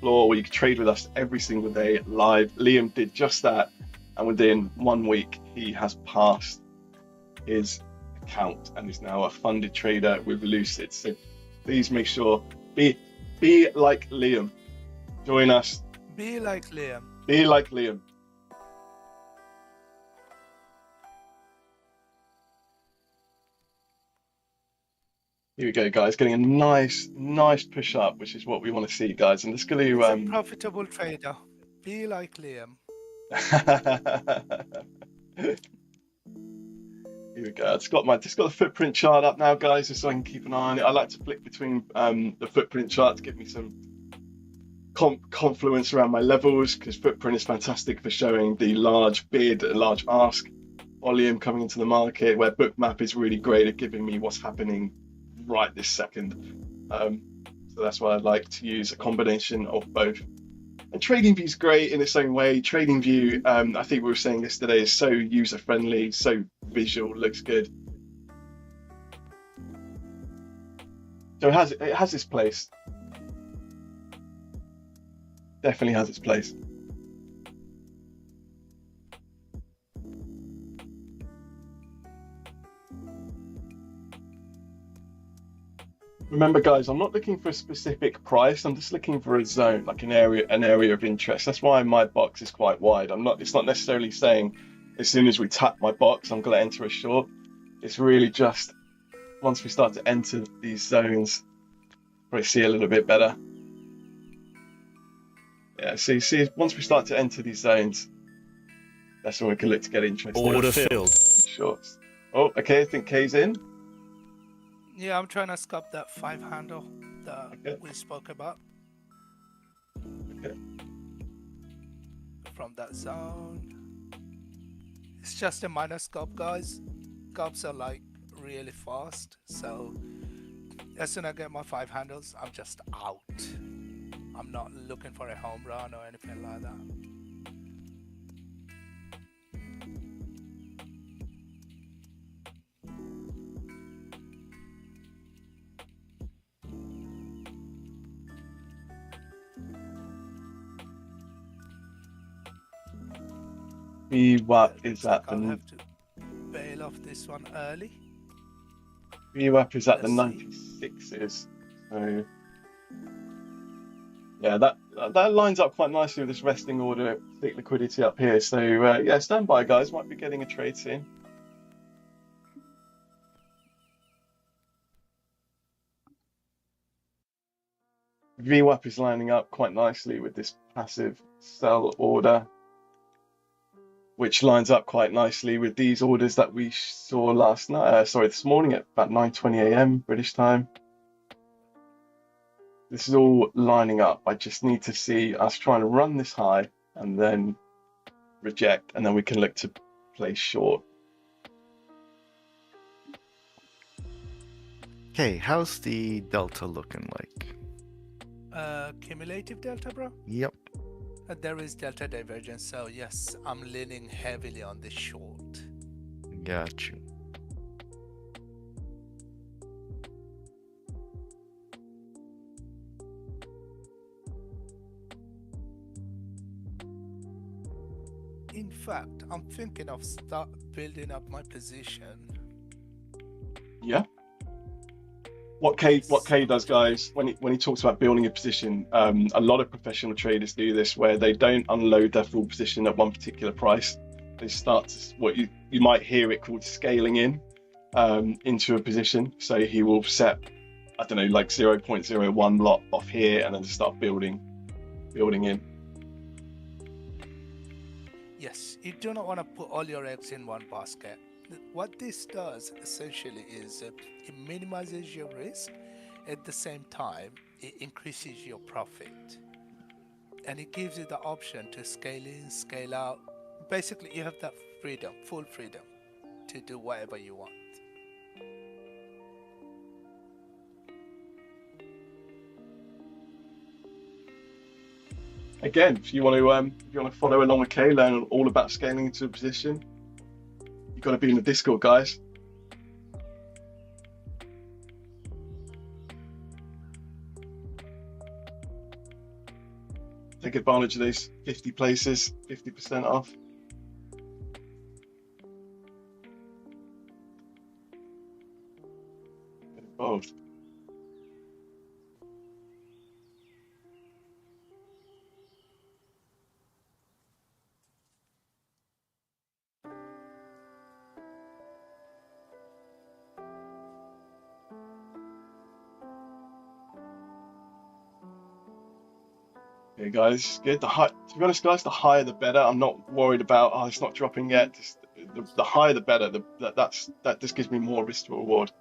Floor where you can trade with us every single day live. Liam did just that, and within 1 week he has passed his account and is now a funded trader with Lucid. So please make sure, be like Liam. Join us. Be like Liam. Be like Liam. Here we go, guys. Getting a nice push up, which is what we want to see, guys. I'm just going He's a to profitable trader. Be like Liam. Here we go. It's got the footprint chart up now, guys, just so I can keep an eye on it. I like to flick between the footprint chart to give me some confluence around my levels, because footprint is fantastic for showing the large bid, large ask volume coming into the market, where Bookmap is really great at giving me what's happening right this second. So that's why I like to use a combination of both. And TradingView is great in its own way. TradingView, I think we were saying yesterday, is so user friendly, so visual, looks good. So it has its place. Definitely has its place. Remember, guys, I'm not looking for a specific price. I'm just looking for a zone, like an area of interest. That's why my box is quite wide. It's not necessarily saying as soon as we tap my box, I'm going to enter a short. It's really just once we start to enter these zones, probably see a little bit better. Yeah, so you see, once we start to enter these zones, that's when we can look to get interested. Order filled. Shorts. Oh, okay, I think K's in. Yeah, I'm trying to scalp that 5 handle that Okay. we spoke about. Okay. from that zone. It's just a minor scope, guys. Scopes are like really fast, so as soon as I get my 5 handles, I'm just out. I'm not looking for a home run or anything like that. VWAP is Looks like at I'll the have to bail off this one early. VWAP is at the Let's see. 96s. So yeah, that lines up quite nicely with this resting order, thick liquidity up here. So yeah, stand by, guys. Might be getting a trade soon. VWAP is lining up quite nicely with this passive sell order, which lines up quite nicely with these orders that we saw last night. This morning at about 9:20 a.m. British time. This is all lining up. I just need to see us trying to run this high and then reject, and then we can look to play short. Okay, how's the delta looking like? Cumulative delta, bro? Yep. There is delta divergence, so yes, I'm leaning heavily on the short. Got you. In fact, I'm thinking of start building up my position. Yeah. What K does, guys, when he talks about building a position, a lot of professional traders do this, where they don't unload their full position at one particular price. They start to, what you might hear it called scaling in into a position. So he will set, I don't know, like 0.01 lot off here, and then start building in. Yes, you do not want to put all your eggs in one basket. What this does essentially is it minimizes your risk. At the same time, it increases your profit. And it gives you the option to scale in, scale out. Basically, you have that freedom, full freedom, to do whatever you want. Again, if you want to follow along with K, learn all about scaling into a position, you've got to be in the Discord, guys. Take advantage of these 50 places, 50% off. Get involved. Okay, guys, good. To be honest, guys, the higher the better. I'm not worried about, oh, it's not dropping yet. Just, the higher the better. That just gives me more risk to reward.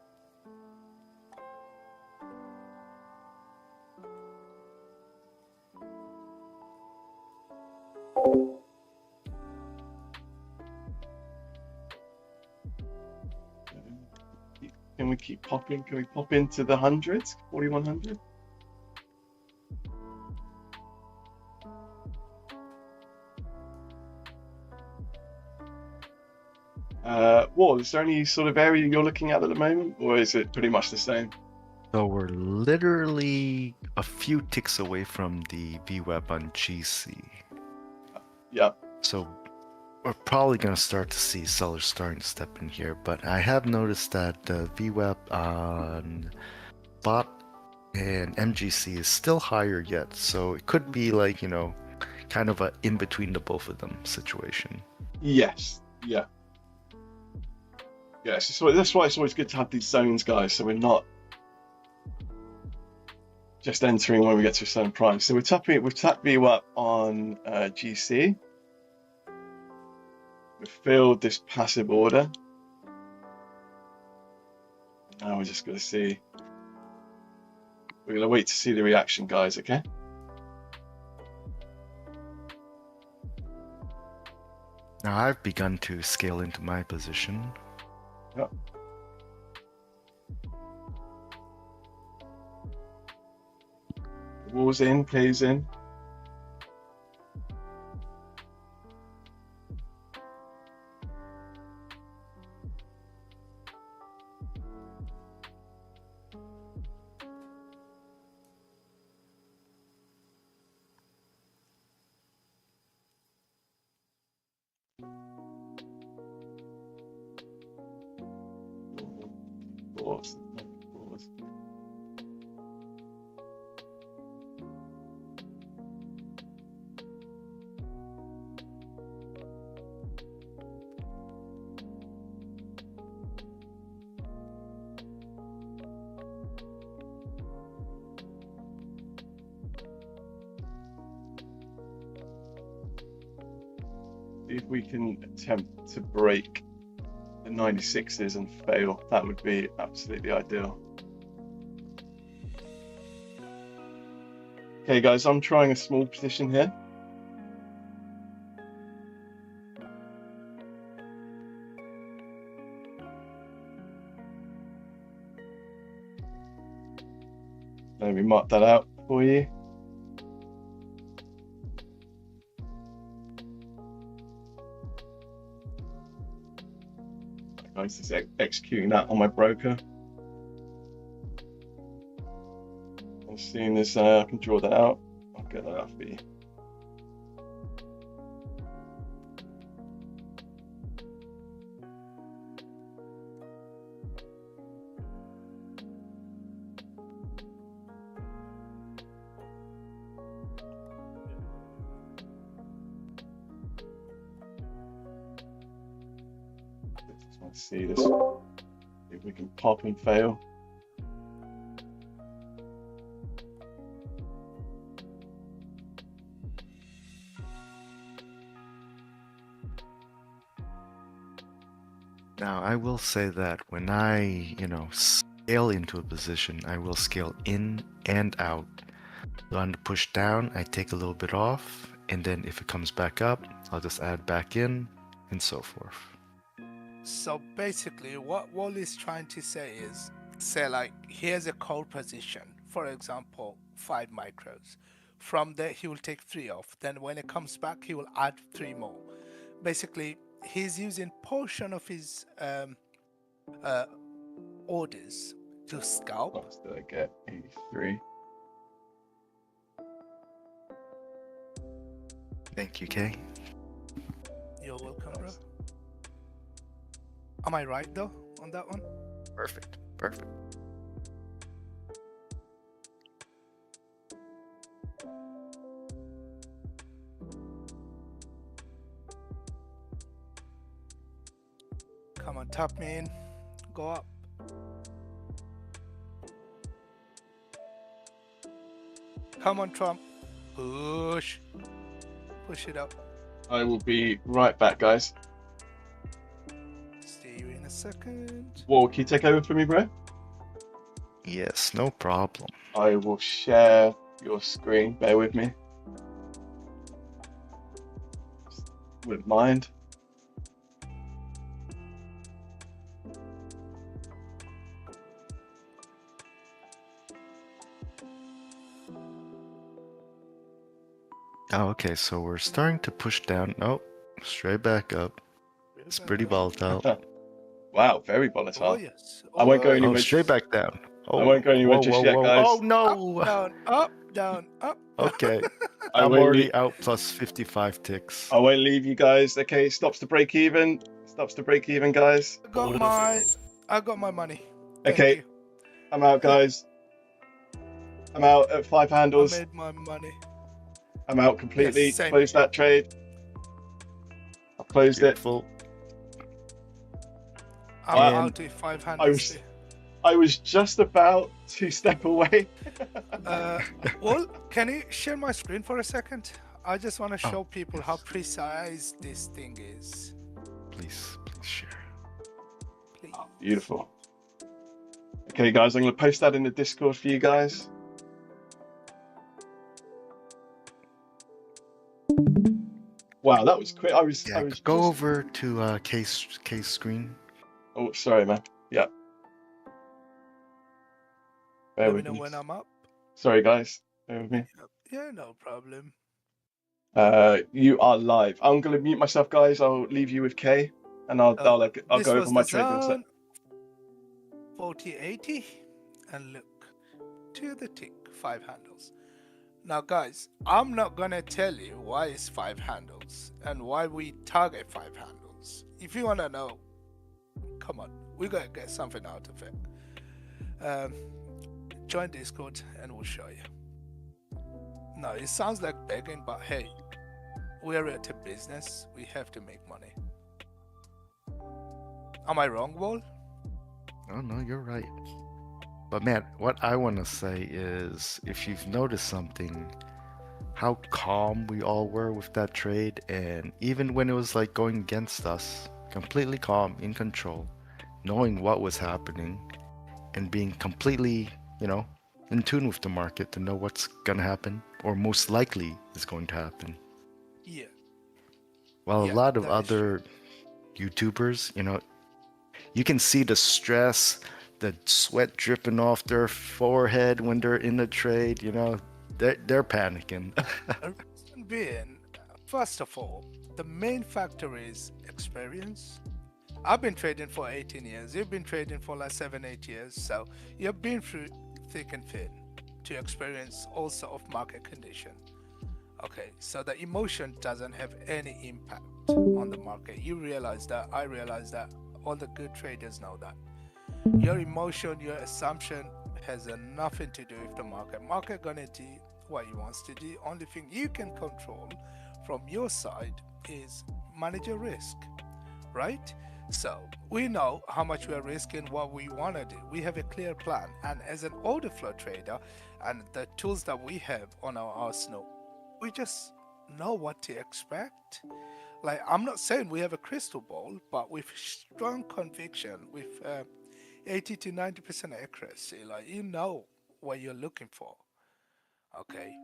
Can we keep popping? Can we pop into the hundreds? 4100? Wall, is there any sort of area you're looking at the moment, or is it pretty much the same? So we're literally a few ticks away from the VWAP on GC. Yeah. So we're probably going to start to see sellers starting to step in here, but I have noticed that the VWAP on spot and MGC is still higher yet, so it could be like, kind of a in between the both of them situation. Yes. Yeah. Yes. So that's why it's always good to have these zones, guys, so we're not just entering when we get to a certain price. So we've tapped VWAP on GC. We've filled this passive order. Now we're just going to see. We're going to wait to see the reaction, guys, okay? Now I've begun to scale into my position. Yep. Wall's in, K's in. Pause. Pause. See if we can attempt to break the 96s and fail. That would be absolutely ideal. Okay guys, I'm trying a small position here. Let me mark that out for you. Guys, just executing that on my broker. As soon as I can draw that out, I'll get that out for you. Let's see this. If we can pop and fail. Now, I will say that when I, scale into a position, I will scale in and out. So on the push down, I take a little bit off, and then if it comes back up, I'll just add back in, and so forth. So basically, what Wally's trying to say is, say like, here's a call position, for example, 5 micros. From there, he will take 3 off. Then when it comes back, he will add 3 more. Basically, he's using portion of his orders to scalp. What else did I get? 83. Thank you, Kay. You're welcome, bro. Am I right though on that one? Perfect. Perfect. Come on, tap me in. Go up. Come on, Trump. Push. Push it up. I will be right back, guys. See you in a second. Wall, can you take over for me, bro? Yes, no problem. I will share your screen. Bear with me. Wouldn't mind. Oh, okay, so we're starting to push down. Oh, straight back up. It's pretty volatile. Wow, very Oh volatile. yes. I won't go yes. anywhere. Oh, straight back down. Oh, I won't go anywhere just yet, guys. Oh, no! Up, down, up, down, up. Okay, I I'm won't already leave- out plus 55 ticks. I won't leave you guys. Okay, stops to break even. Stops to break even, guys. I got my money. Thank Okay, you. I'm out, guys. I'm out at 5 I handles. made my money. I'm out completely. Yes, same Close here. that trade. I've closed it. Beautiful. I'm And out with 5 handles. I was just about to step away. Well, can you share my screen for a second? I just want to show people how yes. precise this thing is. Please share. Please. Beautiful. Okay, guys, I'm going to post that in the Discord for you guys. Wow, that was quick. I was Yeah, just... go over to case screen. Oh, sorry, man. Yeah. Bear Let me with know me. when I'm up. Sorry, guys. Bear with me. Yeah, no problem. You are live. I'm gonna mute myself, guys. I'll leave you with Kay, and I'll go This over was my the trade in a sec. zone 4080, and look to the tick 5 handles. Now, guys, I'm not gonna tell you why it's 5 handles and why we target 5 handles. If you wanna know, come on, we gotta get something out of it. Join Discord and we'll show you. No, it sounds like begging, but hey, we're at a business. We have to make money. Am I wrong, Wall? Oh no, you're right. But man, what I want to say is, if you've noticed something, how calm we all were with that trade, and even when it was like going against us, completely calm, in control, knowing what was happening, and being completely, in tune with the market to know what's gonna happen, or most likely is going to happen. Yeah. While Yeah, a lot of that is other YouTubers, you can see the stress, the sweat dripping off their forehead when they're in the trade, they're panicking. A reason being, first of all, the main factor is experience. I've been trading for 18 years. You've been trading for like 7-8 years. So you've been through thick and thin to experience all sort of market condition. Okay, so the emotion doesn't have any impact on the market. You realize that, I realize that, all the good traders know that. Your emotion, your assumption has nothing to do with the market. Market gonna do what he wants to do. Only thing you can control from your side is manage your risk, right? So we know how much we are risking, what we want to do. We have a clear plan, and as an order flow trader and the tools that we have on our arsenal, we just know what to expect. Like, I'm not saying we have a crystal ball, but with strong conviction, with 80 to 90% accuracy, like, you know what you're looking for. Okay,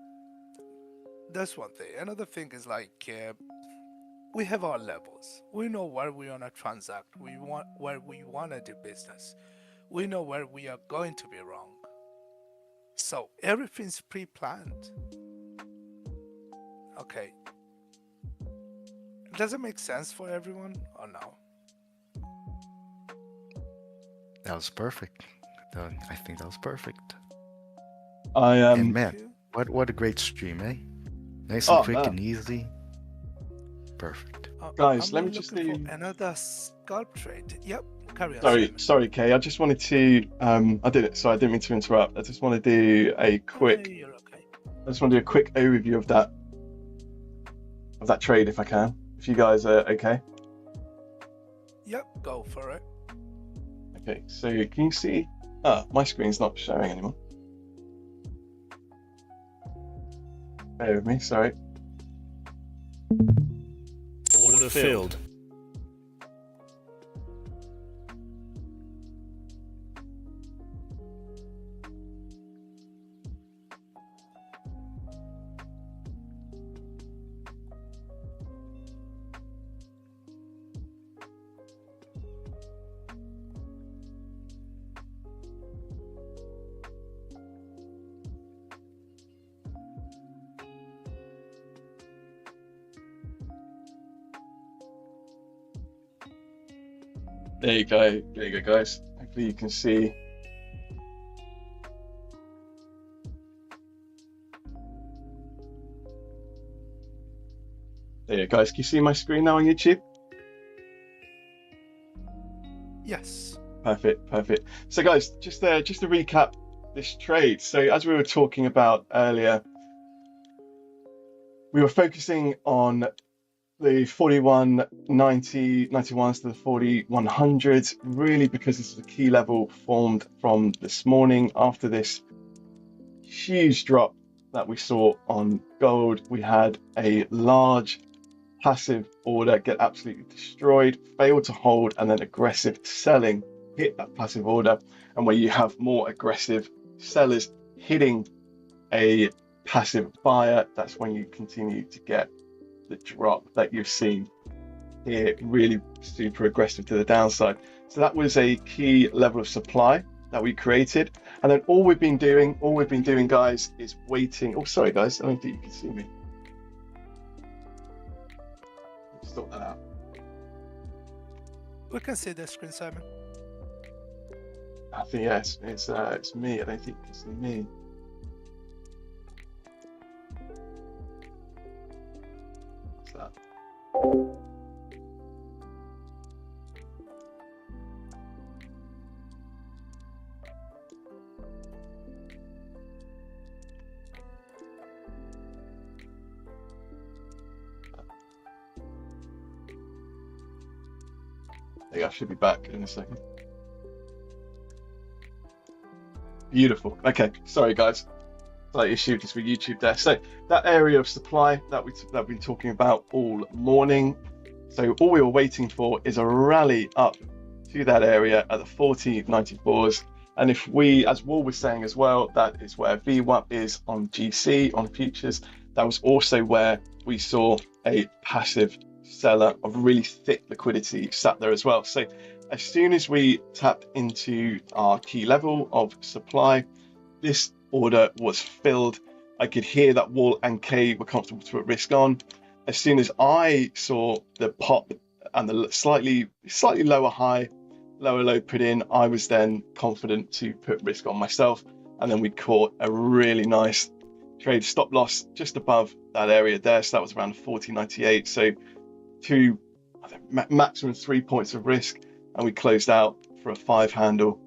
that's one thing. Another thing is like, we have our levels. We know where we want to transact. We want where we want to do business. We know where we are going to be wrong. So everything's pre-planned. Okay. Does it make sense for everyone or no? That was perfect. I think that was perfect. Thank And man, you. what a great stream, eh? Nice and quick man. and easy. Perfect. Guys, I'm let me just looking do... for another scalp trade. Yep, carry on. Sorry, Kay. I just wanted to I didn't mean to interrupt. I just want to do a quick You're okay. I just want to do a quick overview of that trade if I can. If you guys are okay. Yep, go for it. Okay, so can you see my screen's not showing anymore. Bear with me, sorry. Order filled. There you go, guys. Hopefully you can see. There you go, guys. Can you see my screen now on YouTube? Yes. Perfect. So guys, just to recap this trade. So as we were talking about earlier, we were focusing on the 4190, 91s to the 4100s, really because this is a key level formed from this morning after this huge drop that we saw on gold. We had a large passive order get absolutely destroyed, fail to hold, and then aggressive selling hit that passive order. And where you have more aggressive sellers hitting a passive buyer, that's when you continue to get the drop that you've seen here, really super aggressive to the downside. So that was a key level of supply that we created. And then all we've been doing, guys, is waiting. Oh, sorry, guys, I don't think you can see me. Stop that out. We can see the screen, Simon. I think yes, it's me. I don't think you can see me. What's that? I should be back in a second. Beautiful. Okay, sorry guys, slight issue just with YouTube there. So that area of supply that we've been talking about all morning. So all we were waiting for is a rally up to that area at the 40.94s. And if we, as Wall was saying as well, that is where VWAP is on GC, on futures. That was also where we saw a passive seller of really thick liquidity sat there as well. So as soon as we tapped into our key level of supply, this order was filled. I could hear that Wall and K were comfortable to put risk on. As soon as I saw the pop and the slightly lower high, lower low put in, I was then confident to put risk on myself. And then we caught a really nice trade stop loss just above that area there. So that was around 40.98. So two, I think, maximum 3 points of risk, and we closed out for a 5 handle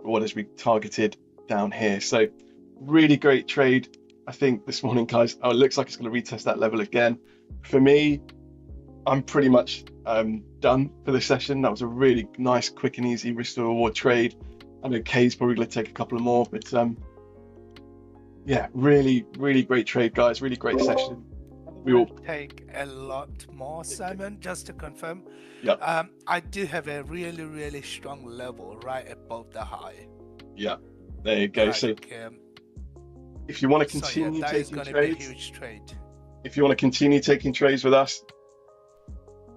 for what is we targeted down here. So really great trade. I think this morning, guys, it looks like it's going to retest that level again. For me, I'm pretty much done for this session. That was a really nice, quick and easy risk to reward trade. I know Kay's probably going to take a couple of more, but yeah, really great trade, guys. Really great session. We will take a lot more, Simon, just to confirm. Yeah. I do have a really strong level right above the high. Yeah, there you go. Like, so if you want to continue that is taking going trades, to be a huge trade. if you want to continue taking trades with us,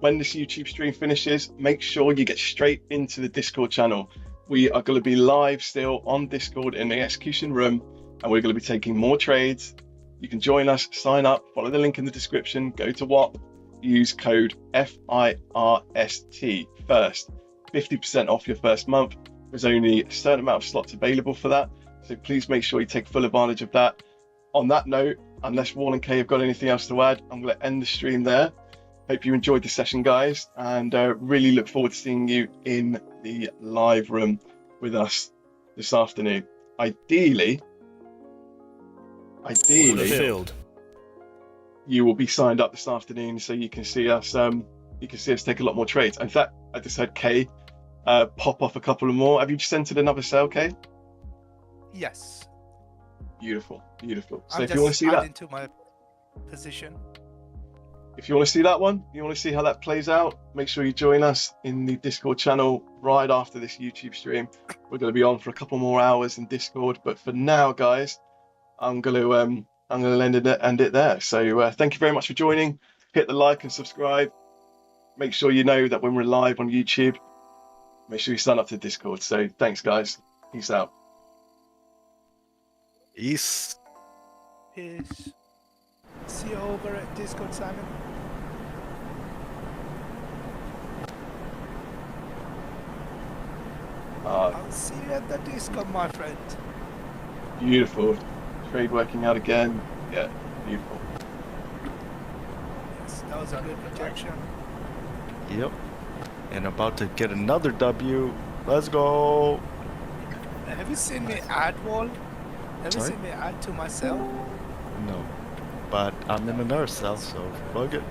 when this YouTube stream finishes, make sure you get straight into the Discord channel. We are going to be live still on Discord in the execution room, and we're going to be taking more trades. You can join us, sign up, follow the link in the description, go to WAP, use code FIRST first. 50% off your first month. There's only a certain amount of slots available for that, so please make sure you take full advantage of that. On that note, unless Wall and Kay have got anything else to add, I'm going to end the stream there. Hope you enjoyed the session, guys, and really look forward to seeing you in the live room with us this afternoon. Ideally, Filled. you will be signed up this afternoon, so you can see us. You can see us take a lot more trades. In fact, I just heard Kay pop off a couple of more. Have you just entered another sale, Kay? Yes. Beautiful. So I'm if you want to see that, to my position. if you want to see that one, you want to see how that plays out, make sure you join us in the Discord channel right after this YouTube stream. We're going to be on for a couple more hours in Discord, but for now, guys, I'm going to end it there. So thank you very much for joining. Hit the like and subscribe. Make sure you know that when we're live on YouTube, make sure you sign up to Discord. So thanks, guys. Peace out. Peace. Peace. See you over at Discord, Simon. I'll see you at the Discord, my friend. Beautiful. Trade working out again. Yeah, beautiful. Yes, that was a good projection. Yep. And about to get another W. Let's go. Have you seen me add Wall? Have you Sorry? seen me add to myself? No. But I'm in another cell, so plug it.